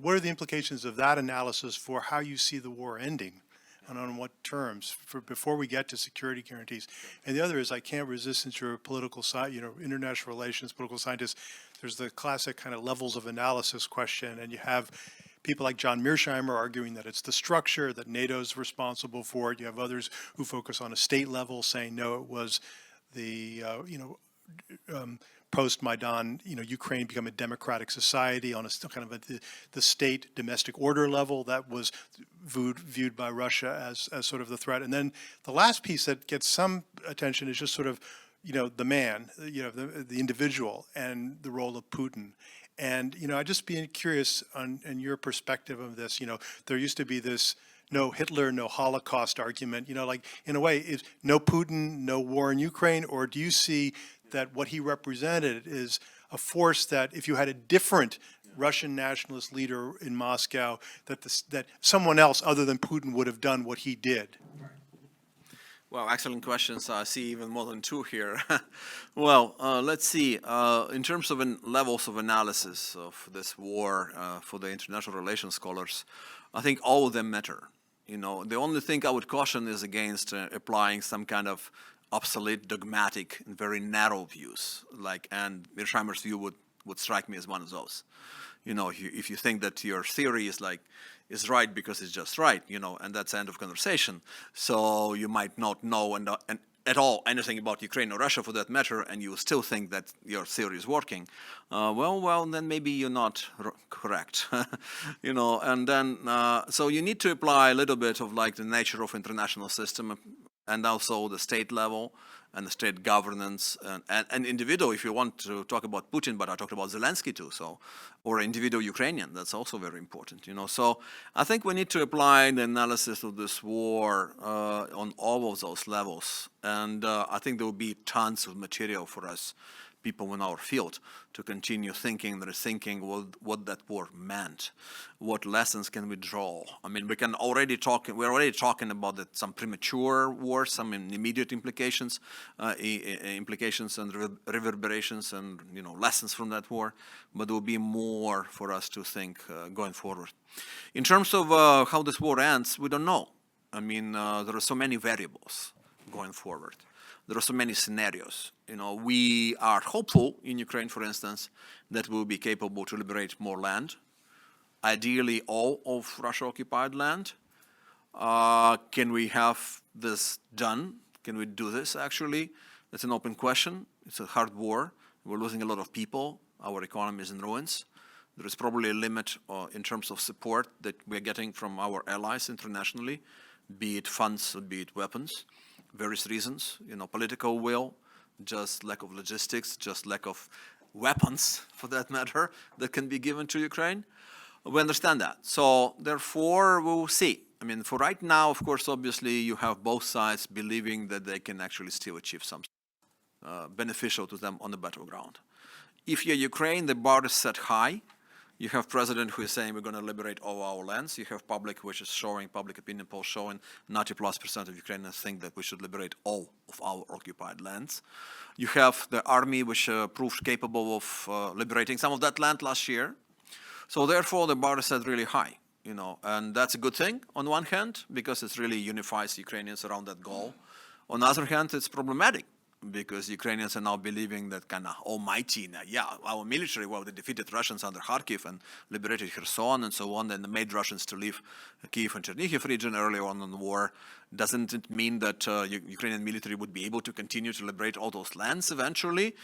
what are the implications of that analysis for how you see the war ending? And on what terms, before we get to security guarantees. And the other is, I can't resist, since you're a political international relations, political scientist, there's the classic kind of levels of analysis question, and you have people like John Mearsheimer arguing that it's the structure, that NATO's responsible for it. You have others who focus on a state level saying, no, it was the, post-Maidan, Ukraine become a democratic society on a kind of the state domestic order level that was viewed by Russia as sort of the threat. And then the last piece that gets some attention is just sort of, the man, the individual and the role of Putin. And, I'd just be curious on your perspective of this. There used to be this no Hitler, no Holocaust argument, like in a way, is no Putin, no war in Ukraine, or do you see that what he represented is a force that if you had a different Russian nationalist leader in Moscow, that someone else other than Putin would have done what he did? Well, excellent questions. I see even more than two here. Well, let's see. In terms of levels of analysis of this war for the international relations scholars, I think all of them matter. The only thing I would caution is against applying some kind of obsolete, dogmatic, and very narrow views. And Mearsheimer's view would strike me as one of those. If you think that your theory is right because it's just right, and that's the end of conversation. So you might not know and at all anything about Ukraine or Russia for that matter, and you still think that your theory is working. Well, then maybe you're not correct, And then so you need to apply a little bit of the nature of international system, and also the state level and the state governance and individual, if you want to talk about Putin, but I talked about Zelensky too, or individual Ukrainian, that's also very important, So I think we need to apply the analysis of this war on all of those levels, and I think there will be tons of material for us, people in our field, to continue thinking, rethinking what that war meant, what lessons can we draw. I mean, we're already talking about some premature wars, some immediate implications and reverberations and lessons from that war, but there will be more for us to think going forward. In terms of how this war ends, we don't know. I mean, there are so many variables going forward. There are so many scenarios. We are hopeful in Ukraine, for instance, that we'll be capable to liberate more land, ideally all of Russia-occupied land. Can we have this done? Can we do this, actually? That's an open question. It's a hard war. We're losing a lot of people. Our economy is in ruins. There is probably a limit in terms of support that we're getting from our allies internationally, be it funds or be it weapons. Various reasons, political will, just lack of logistics, just lack of weapons, for that matter, that can be given to Ukraine. We understand that. So therefore, we'll see. I mean, for right now, of course, obviously, you have both sides believing that they can actually still achieve something beneficial to them on the battleground. If you're Ukraine, the bar is set high. You have president who is saying we're going to liberate all our lands. You have public, which is showing, public opinion polls showing 90+% of Ukrainians think that we should liberate all of our occupied lands. You have the army, which proved capable of liberating some of that land last year. So therefore, the bar is set really high, and that's a good thing on one hand, because it really unifies Ukrainians around that goal. On the other hand, it's problematic, because Ukrainians are now believing that kind of almighty, our military, well, they defeated Russians under Kharkiv and liberated Kherson and so on, and made Russians to leave Kiev and Chernihiv region earlier on in the war. Doesn't it mean that Ukrainian military would be able to continue to liberate all those lands eventually?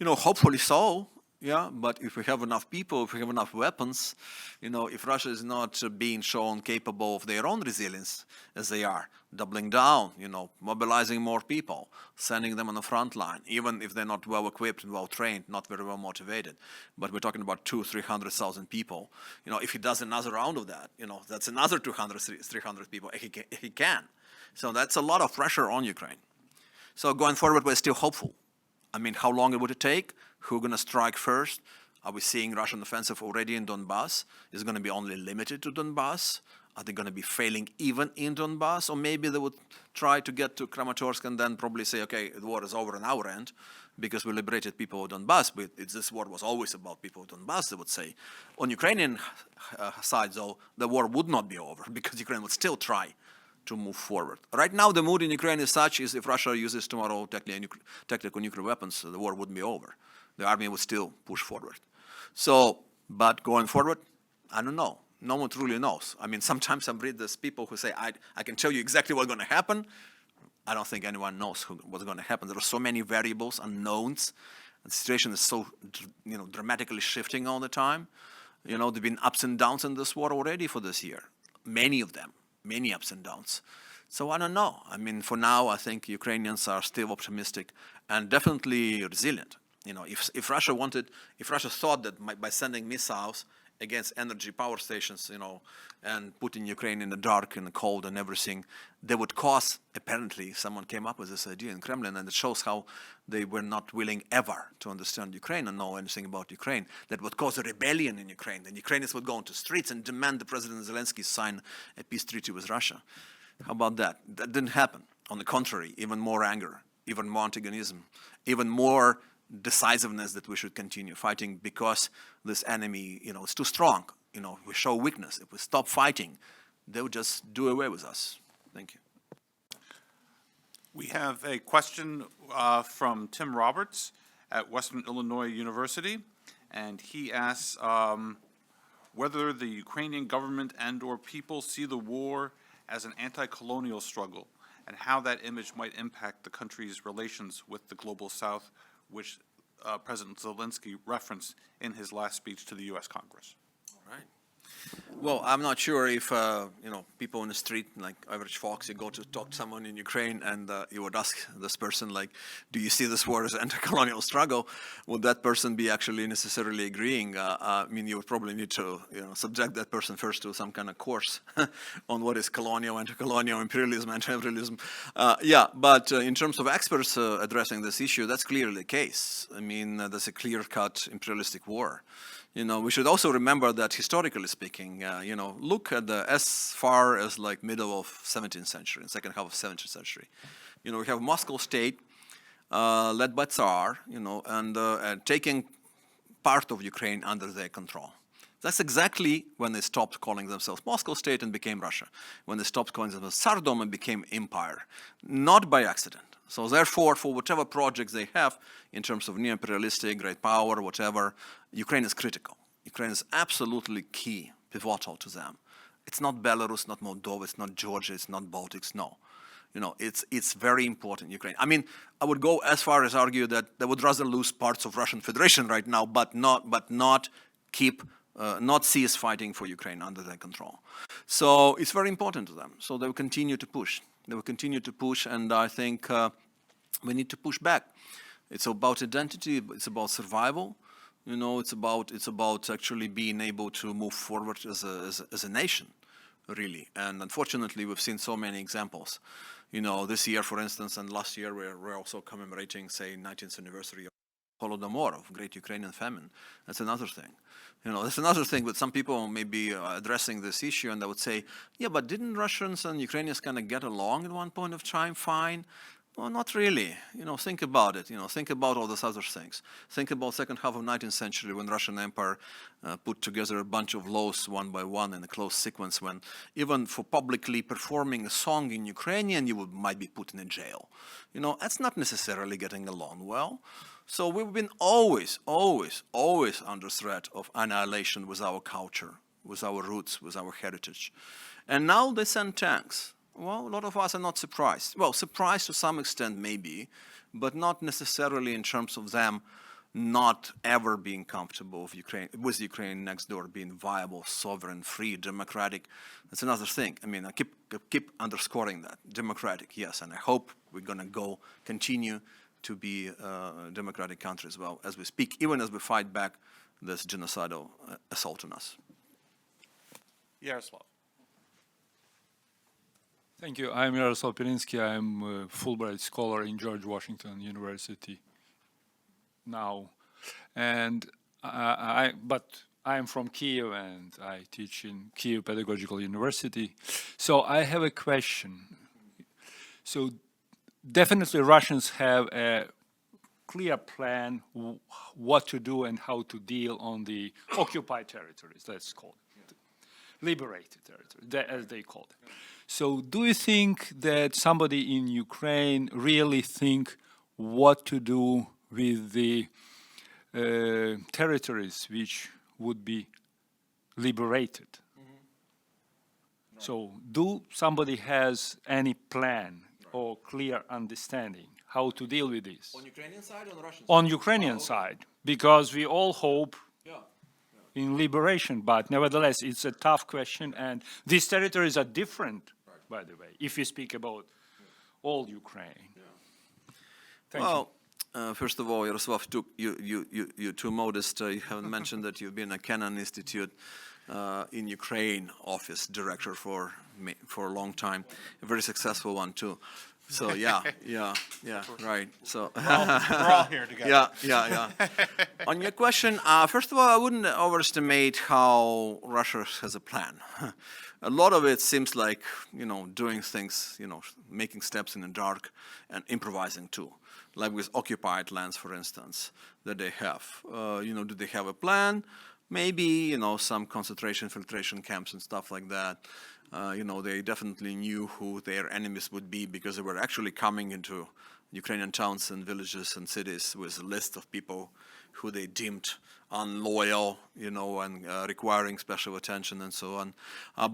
Hopefully so. Yeah, but if we have enough people, if we have enough weapons, if Russia is not being shown capable of their own resilience as they are, doubling down, mobilizing more people, sending them on the front line, even if they're not well equipped and well trained, not very well motivated, but we're talking about 200,000-300,000 people. If he does another round of that, that's another 200-300 people if he can. So that's a lot of pressure on Ukraine. So going forward, we're still hopeful. I mean, how long would it take? Who's going to strike first? Are we seeing Russian offensive already in Donbass? Is it going to be only limited to Donbass? Are they going to be failing even in Donbass? Or maybe they would try to get to Kramatorsk and then probably say, okay, the war is over on our end because we liberated people of Donbass. But this war was always about people of Donbass, they would say. On Ukrainian side, though, the war would not be over because Ukraine would still try to move forward. Right now, the mood in Ukraine is such is if Russia uses tomorrow tactical nuclear weapons, the war wouldn't be over. The army would still push forward. So, but going forward, I don't know. No one truly knows. I mean, sometimes I read these people who say, I can tell you exactly what's going to happen. I don't think anyone knows what's going to happen. There are so many variables, unknowns. The situation is so, dramatically shifting all the time. There have been ups and downs in this war already for this year. Many of them, many ups and downs. So I don't know. I mean, for now, I think Ukrainians are still optimistic and definitely resilient. If Russia thought that by sending missiles against energy power stations, and putting Ukraine in the dark and the cold and everything, they would cause, apparently, someone came up with this idea in Kremlin, and it shows how they were not willing ever to understand Ukraine and know anything about Ukraine. That would cause a rebellion in Ukraine. Then Ukrainians would go into streets and demand that President Zelensky sign a peace treaty with Russia. How about that? That didn't happen. On the contrary, even more anger, even more antagonism, even more decisiveness that we should continue fighting because this enemy, is too strong. We show weakness. If we stop fighting, they would just do away with us. Thank you. We have a question from Tim Roberts at Western Illinois University, and he asks whether the Ukrainian government and/or people see the war as an anti-colonial struggle, and how that image might impact the country's relations with the global South, which President Zelensky referenced in his last speech to the U.S. Congress. All right. Well, I'm not sure if, people in the street, like average folks, you go to talk to someone in Ukraine and you would ask this person, like, do you see this war as an anti-colonial struggle? Would that person be actually necessarily agreeing? You would probably need to, subject that person first to some kind of course on what is colonial, anti-colonial, imperialism, anti-imperialism. But in terms of experts addressing this issue, that's clearly the case. There's a clear-cut imperialistic war. We should also remember that historically speaking, look at as far as like middle of 17th century, second half of 17th century. We have Moscow state led by Tsar, and taking part of Ukraine under their control. That's exactly when they stopped calling themselves Moscow state and became Russia, when they stopped calling themselves Tsardom and became empire, not by accident. So therefore, for whatever projects they have in terms of neo-imperialistic, great power, whatever, Ukraine is critical. Ukraine is absolutely key, pivotal to them. It's not Belarus, not Moldova, it's not Georgia, it's not Baltics, no. It's very important, Ukraine. I would go as far as argue that they would rather lose parts of Russian Federation right now, but not cease fighting for Ukraine under their control. So it's very important to them. So they will continue to push. And I think we need to push back. It's about identity. It's about survival. It's about actually being able to move forward as a nation, really. And unfortunately, we've seen so many examples. This year, for instance, and last year, we're also commemorating, say, 19th anniversary of Holodomor, of Great Ukrainian Famine. That's another thing. That's another thing that some people may be addressing this issue, and they would say, yeah, but didn't Russians and Ukrainians kind of get along at one point of time fine? Well, not really. Think about it. Think about all those other things. Think about second half of 19th century when Russian Empire put together a bunch of laws one by one in a close sequence, when even for publicly performing a song in Ukrainian, you might be put in a jail. That's not necessarily getting along well. So we've been always under threat of annihilation with our culture, with our roots, with our heritage. And now they send tanks. Well, a lot of us are not surprised. Well, surprised to some extent maybe, but not necessarily in terms of them not ever being comfortable with Ukraine next door being viable, sovereign, free, democratic. That's another thing. I keep underscoring that. Democratic, yes, and I hope we're going to continue to be a democratic country as well as we speak, even as we fight back this genocidal assault on us. Yaroslav. Thank you. I'm Yaroslav Pirinsky. I'm a Fulbright scholar in George Washington University now. And but I'm from Kiev and I teach in Kiev Pedagogical University. So I have a question. So definitely Russians have a clear plan what to do and how to deal on the occupied territories, let's call it, liberated territories, as they call it. So do you think that somebody in Ukraine really think what to do with the territories which would be liberated? So do somebody has any plan or clear understanding how to deal with this? On Ukrainian side or on Russian On Ukrainian side, because we all hope Yeah. in liberation, but nevertheless, it's a tough question, and these territories are different, by the way, if you speak about all Ukraine. Thank you. Well, first of all, Yaroslav, you're too modest. You haven't mentioned that you've been a Kennan Institute in Ukraine office director for a long time, a very successful one too. So yeah, right. So We're all here together. yeah. On your question, first of all, I wouldn't overestimate how Russia has a plan. A lot of it seems like, doing things, making steps in the dark and improvising too. Like with occupied lands, for instance, that they have. Do they have a plan? Maybe, some concentration, filtration camps and stuff like that. They definitely knew who their enemies would be because they were actually coming into Ukrainian towns and villages and cities with a list of people who they deemed unloyal, and requiring special attention and so on.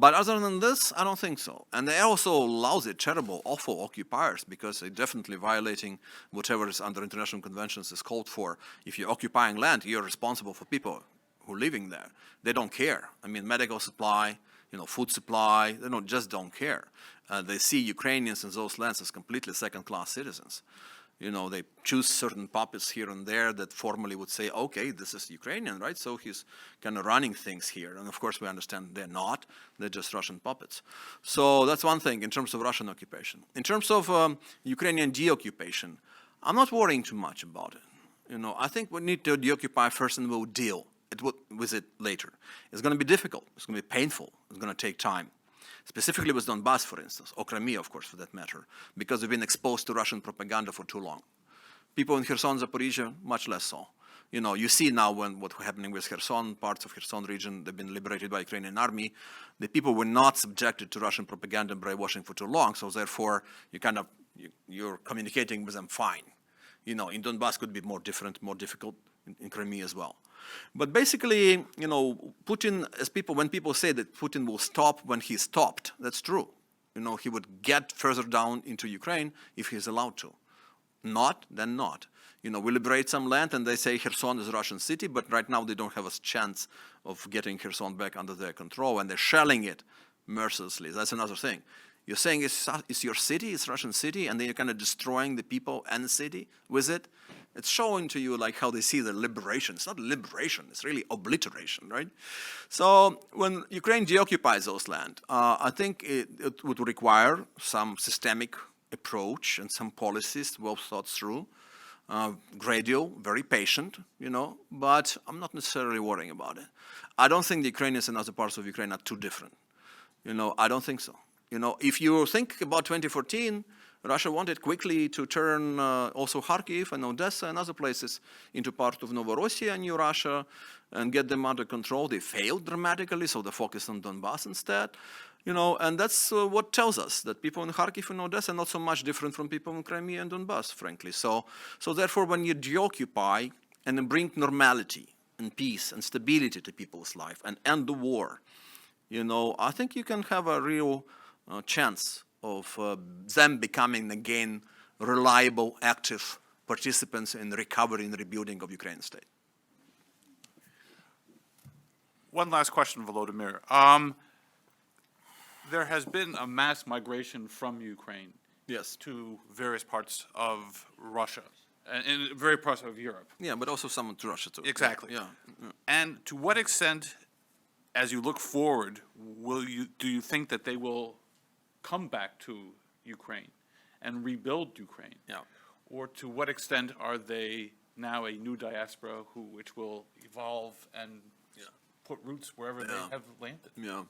But other than this, I don't think so. And they're also lousy, terrible, awful occupiers because they're definitely violating whatever is under international conventions is called for. If you're occupying land, you're responsible for people who are living there. They don't care. I mean, medical supply, food supply, they don't care. They see Ukrainians in those lands as completely second-class citizens. They choose certain puppets here and there that formally would say, okay, this is Ukrainian, right? So he's kind of running things here. And of course, we understand they're not. They're just Russian puppets. So that's one thing in terms of Russian occupation. In terms of Ukrainian deoccupation, I'm not worrying too much about it. I think we need to deoccupy first and we'll deal with it later. It's going to be difficult. It's going to be painful. It's going to take time. Specifically with Donbass, for instance, or Crimea, of course, for that matter, because they've been exposed to Russian propaganda for too long. People in Kherson, Zaporizhia, much less so. You see now what's happening with Kherson, parts of Kherson region, they've been liberated by Ukrainian army. The people were not subjected to Russian propaganda and brainwashing for too long, so therefore you're communicating with them fine. In Donbass could be more difficult in Crimea as well. But basically, Putin, when people say that Putin will stop when he stopped, that's true. He would get further down into Ukraine if he's allowed to. Not, then not. We liberate some land and they say Kherson is a Russian city, but right now they don't have a chance of getting Kherson back under their control and they're shelling it mercilessly. That's another thing. You're saying it's your city, it's a Russian city, and then you're kind of destroying the people and the city with it. It's showing to you like how they see the liberation. It's not liberation, it's really obliteration, right? So when Ukraine deoccupies those land, I think it would require some systemic approach and some policies well thought through, gradual, very patient, but I'm not necessarily worrying about it. I don't think the Ukrainians and other parts of Ukraine are too different. I don't think so. If you think about 2014, Russia wanted quickly to turn also Kharkiv and Odessa and other places into part of Novorossiya, New Russia, and get them under control. They failed dramatically, so they focused on Donbass instead. And that's what tells us that people in Kharkiv and Odessa are not so much different from people in Crimea and Donbass, frankly. So therefore, when you deoccupy and then bring normality and peace and stability to people's life and end the war, I think you can have a real chance of them becoming again reliable, active participants in the recovery and rebuilding of Ukrainian state. One last question, Volodymyr. There has been a mass migration from Ukraine to various parts of Russia and in various parts of Europe. Yeah, but also some to Russia too. Exactly. Yeah. And to what extent, as you look forward, do you think that they will come back to Ukraine and rebuild Ukraine? Yeah. Or to what extent are they now a new diaspora which will evolve and put roots wherever they have landed? Yeah.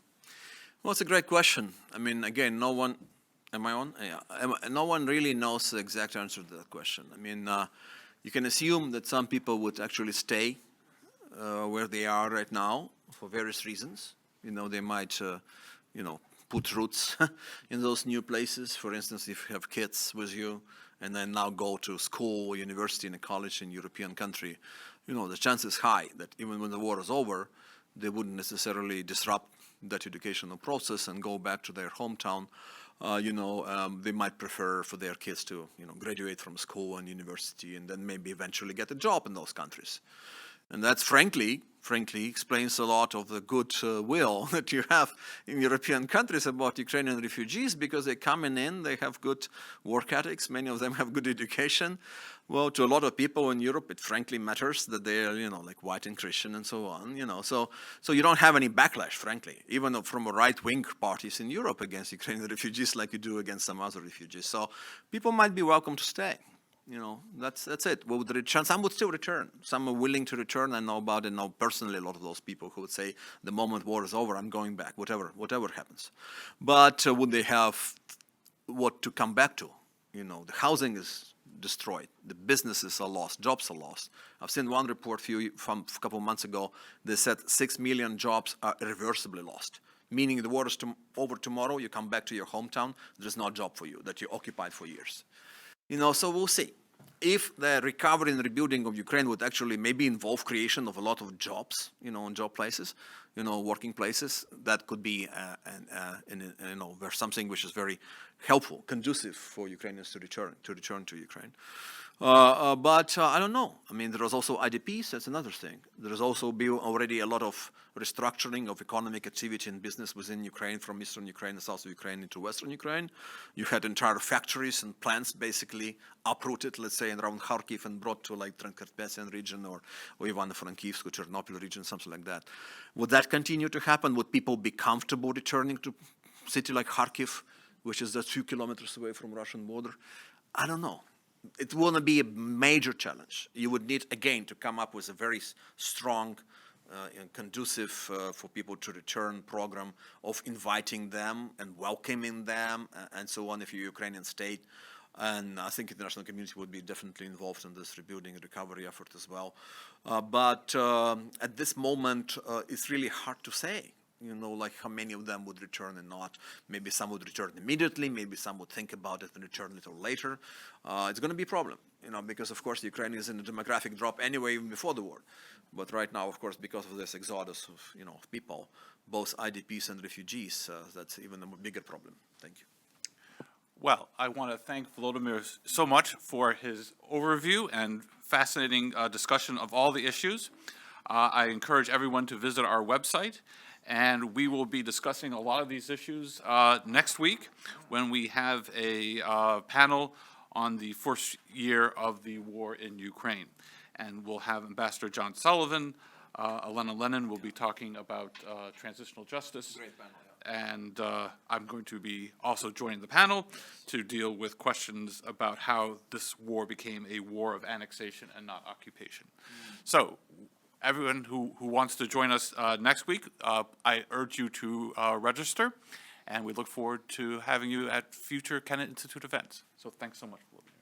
Well, it's a great question. I mean, again, no one, am I on? Yeah. No one really knows the exact answer to that question. I mean, you can assume that some people would actually stay where they are right now for various reasons. They might, put roots in those new places. For instance, if you have kids with you and then now go to school or university and a college in a European country, the chance is high that even when the war is over, they wouldn't necessarily disrupt that educational process and go back to their hometown, they might prefer for their kids to, graduate from school and university and then maybe eventually get a job in those countries. And that's frankly explains a lot of the good will that you have in European countries about Ukrainian refugees, because they're coming in, they have good work ethics, many of them have good education. Well, to a lot of people in Europe, it frankly matters that they're, like white and Christian and so on, So you don't have any backlash, frankly, even from right-wing parties in Europe against Ukrainian refugees like you do against some other refugees. So people might be welcome to stay. That's it. Well, some would still return. Some are willing to return. I know about it. I know personally a lot of those people who would say, the moment war is over, I'm going back, whatever happens. But would they have what to come back to? The housing is destroyed. The businesses are lost. Jobs are lost. I've seen one report from a couple of months ago. They said 6 million jobs are irreversibly lost. Meaning the war is over tomorrow, you come back to your hometown, there's no job for you that you occupied for years. So we'll see. If the recovery and rebuilding of Ukraine would actually maybe involve creation of a lot of jobs, in job places, working places, that could be, something which is very helpful, conducive for Ukrainians to return to Ukraine. But I don't know. I mean, there is also IDPs. That's another thing. There has also been already a lot of restructuring of economic activity and business within Ukraine, from eastern Ukraine and southern Ukraine into western Ukraine. You had entire factories and plants basically uprooted, let's say, around Kharkiv and brought to like Transcarpathian region or Ivano-Frankivsk or Chernobyl region, something like that. Would that continue to happen? Would people be comfortable returning to a city like Kharkiv, which is just a few kilometers away from Russian border? I don't know. It will be a major challenge. You would need, again, to come up with a very strong and conducive for people to return program of inviting them and welcoming them and so on if you're a Ukrainian state. And I think the international community would be definitely involved in this rebuilding and recovery effort as well. But at this moment, it's really hard to say. Like how many of them would return and not. Maybe some would return immediately. Maybe some would think about it and return a little later. It's going to be a problem, because of course Ukraine is in a demographic drop anyway, even before the war. But right now, of course, because of this exodus of of people, both IDPs and refugees, that's even a bigger problem. Thank you. Well, I want to thank Volodymyr so much for his overview and fascinating discussion of all the issues. I encourage everyone to visit our website. And we will be discussing a lot of these issues next week when we have a panel on the first year of the war in Ukraine. And we'll have Ambassador John Sullivan, Elena Lennon will be talking about transitional justice. Great panel, yeah. And I'm going to be also joining the panel to deal with questions about how this war became a war of annexation and not occupation. So, everyone who wants to join us next week, I urge you to register, and we look forward to having you at future Kennet Institute events. So thanks so much, Volodymyr.